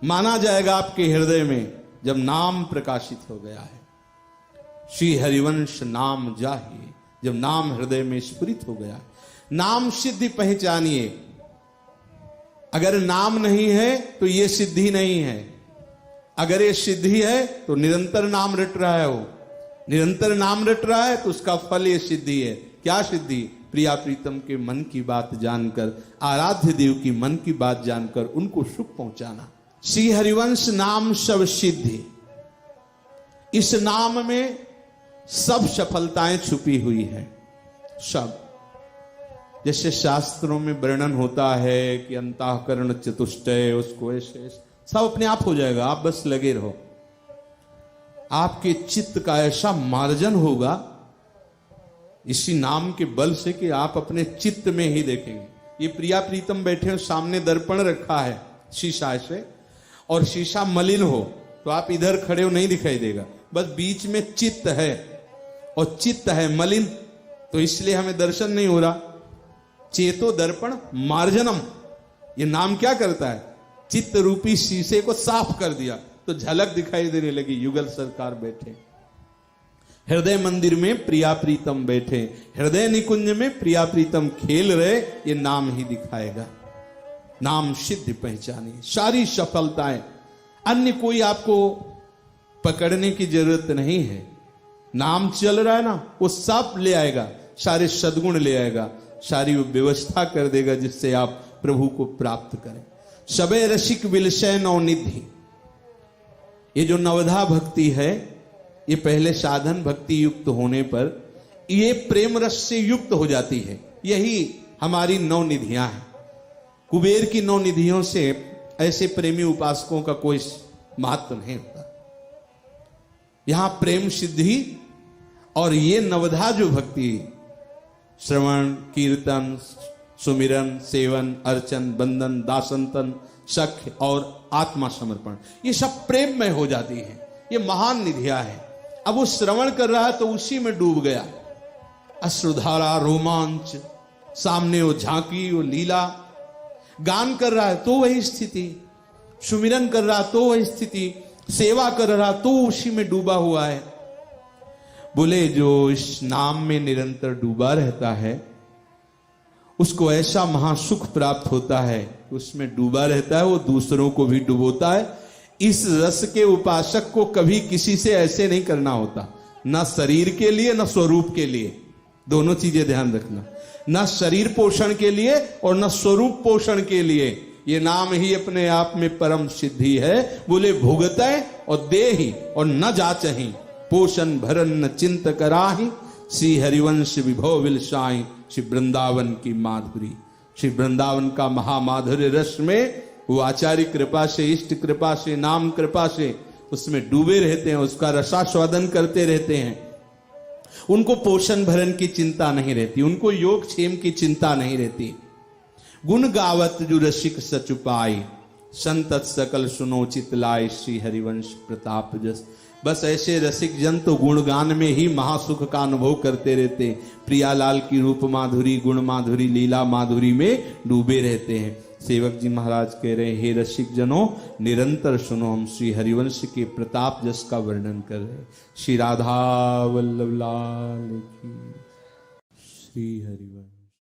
माना जाएगा आपके हृदय में जब नाम प्रकाशित हो गया है। श्री हरिवंश नाम जाहिए, जब नाम हृदय में स्फुरित हो गया है। नाम सिद्धि पहचानिए। अगर नाम नहीं है तो ये सिद्धि नहीं है। अगर ये सिद्धि है तो निरंतर नाम रट रहा है, वो निरंतर नाम रट रहा है तो उसका फल ये सिद्धि है। क्या सिद्धि? प्रिया प्रीतम के मन की बात जानकर, आराध्य देव की मन की बात जानकर उनको सुख पहुंचाना। श्री हरिवंश नाम सब सिद्धि। इस नाम में सब सफलताएं छुपी हुई है। सब, जैसे शास्त्रों में वर्णन होता है कि अंतःकरण चतुष्टय, उसको ऐसे सब अपने आप हो जाएगा। आप बस लगे रहो। आपके चित्त का ऐसा मार्जन होगा इसी नाम के बल से कि आप अपने चित्त में ही देखेंगे। ये प्रिया प्रीतम बैठे हो, सामने दर्पण रखा है शीशा से, और शीशा मलिन हो तो आप इधर खड़े हो नहीं दिखाई देगा, बस बीच में चित्त है और चित्त है मलिन, तो इसलिए हमें दर्शन नहीं हो रहा। चेतो दर्पण मार्जनम, ये नाम क्या करता है? चित्त रूपी शीशे को साफ कर दिया तो झलक दिखाई देने लगी। युगल सरकार बैठे, हृदय मंदिर में प्रिया प्रीतम बैठे, हृदय निकुंज में प्रिया प्रीतम खेल रहे, ये नाम ही दिखाएगा। नाम सिद्धि पहचानी, सारी सफलताएं। अन्य कोई आपको पकड़ने की जरूरत नहीं है। नाम चल रहा है ना, वो सब ले आएगा, सारे सद्गुण ले आएगा, सारी व्यवस्था कर देगा जिससे आप प्रभु को प्राप्त करें। सबे रसिक विलसय नवनिधि। ये जो नवधा भक्ति है, ये पहले साधन भक्ति युक्त होने पर ये प्रेम रस से युक्त हो जाती है। यही हमारी नौ निधियां हैं। कुबेर की नौ निधियों से ऐसे प्रेमी उपासकों का कोई महत्व नहीं होता। यहां प्रेम सिद्धि और ये नवधा जो भक्ति, श्रवण कीर्तन सुमिरन सेवन अर्चन बंदन दासंतन सख्य और आत्मा समर्पण, ये सब प्रेम में हो जाती है। ये महान निधियां है। अब वो श्रवण कर रहा है तो उसी में डूब गया। अश्रुधारा, रोमांच, सामने वो झांकी, वो लीला। गान कर रहा है तो वही स्थिति, सुमिरन कर रहा तो वही स्थिति, सेवा कर रहा तो उसी में डूबा हुआ है। बोले जो इस नाम में निरंतर डूबा रहता है उसको ऐसा महासुख प्राप्त होता है। उसमें डूबा रहता है, वो दूसरों को भी डुबोता है। इस रस के उपासक को कभी किसी से ऐसे नहीं करना होता, ना शरीर के लिए ना स्वरूप के लिए। दोनों चीजें ध्यान रखना, ना शरीर पोषण के लिए और ना स्वरूप पोषण के लिए। ये नाम ही अपने आप में परम सिद्धि है। बोले भुगतै और देहि और न जाचहि, पोषण भरन न चिंत कराहि, श्री हरिवंश विभव विलसाई, श्री वृंदावन की माधुरी। श्री वृंदावन का महामाधुर्य रस में वो आचार्य कृपा से, इष्ट कृपा से, नाम कृपा से उसमें डूबे रहते हैं, उसका रसास्वादन करते रहते हैं। उनको पोषण भरण की चिंता नहीं रहती, उनको योग क्षेम की चिंता नहीं रहती। गुण गावत जो रसिक सचुपाई, संतत सकल सुनो चित लाए, श्री हरिवंश प्रताप जस। बस ऐसे रसिक जन तो गुणगान में ही महासुख का अनुभव करते रहते, प्रियालाल की रूप माधुरी, गुण माधुरी, लीला माधुरी में डूबे रहते हैं। सेवक जी महाराज कह रहे हैं, हे रसिक जनों निरंतर सुनो, हम श्री हरिवंश के प्रताप जस का वर्णन कर रहे हैं। श्री राधा वल्लभ लाल की, श्री हरिवंश।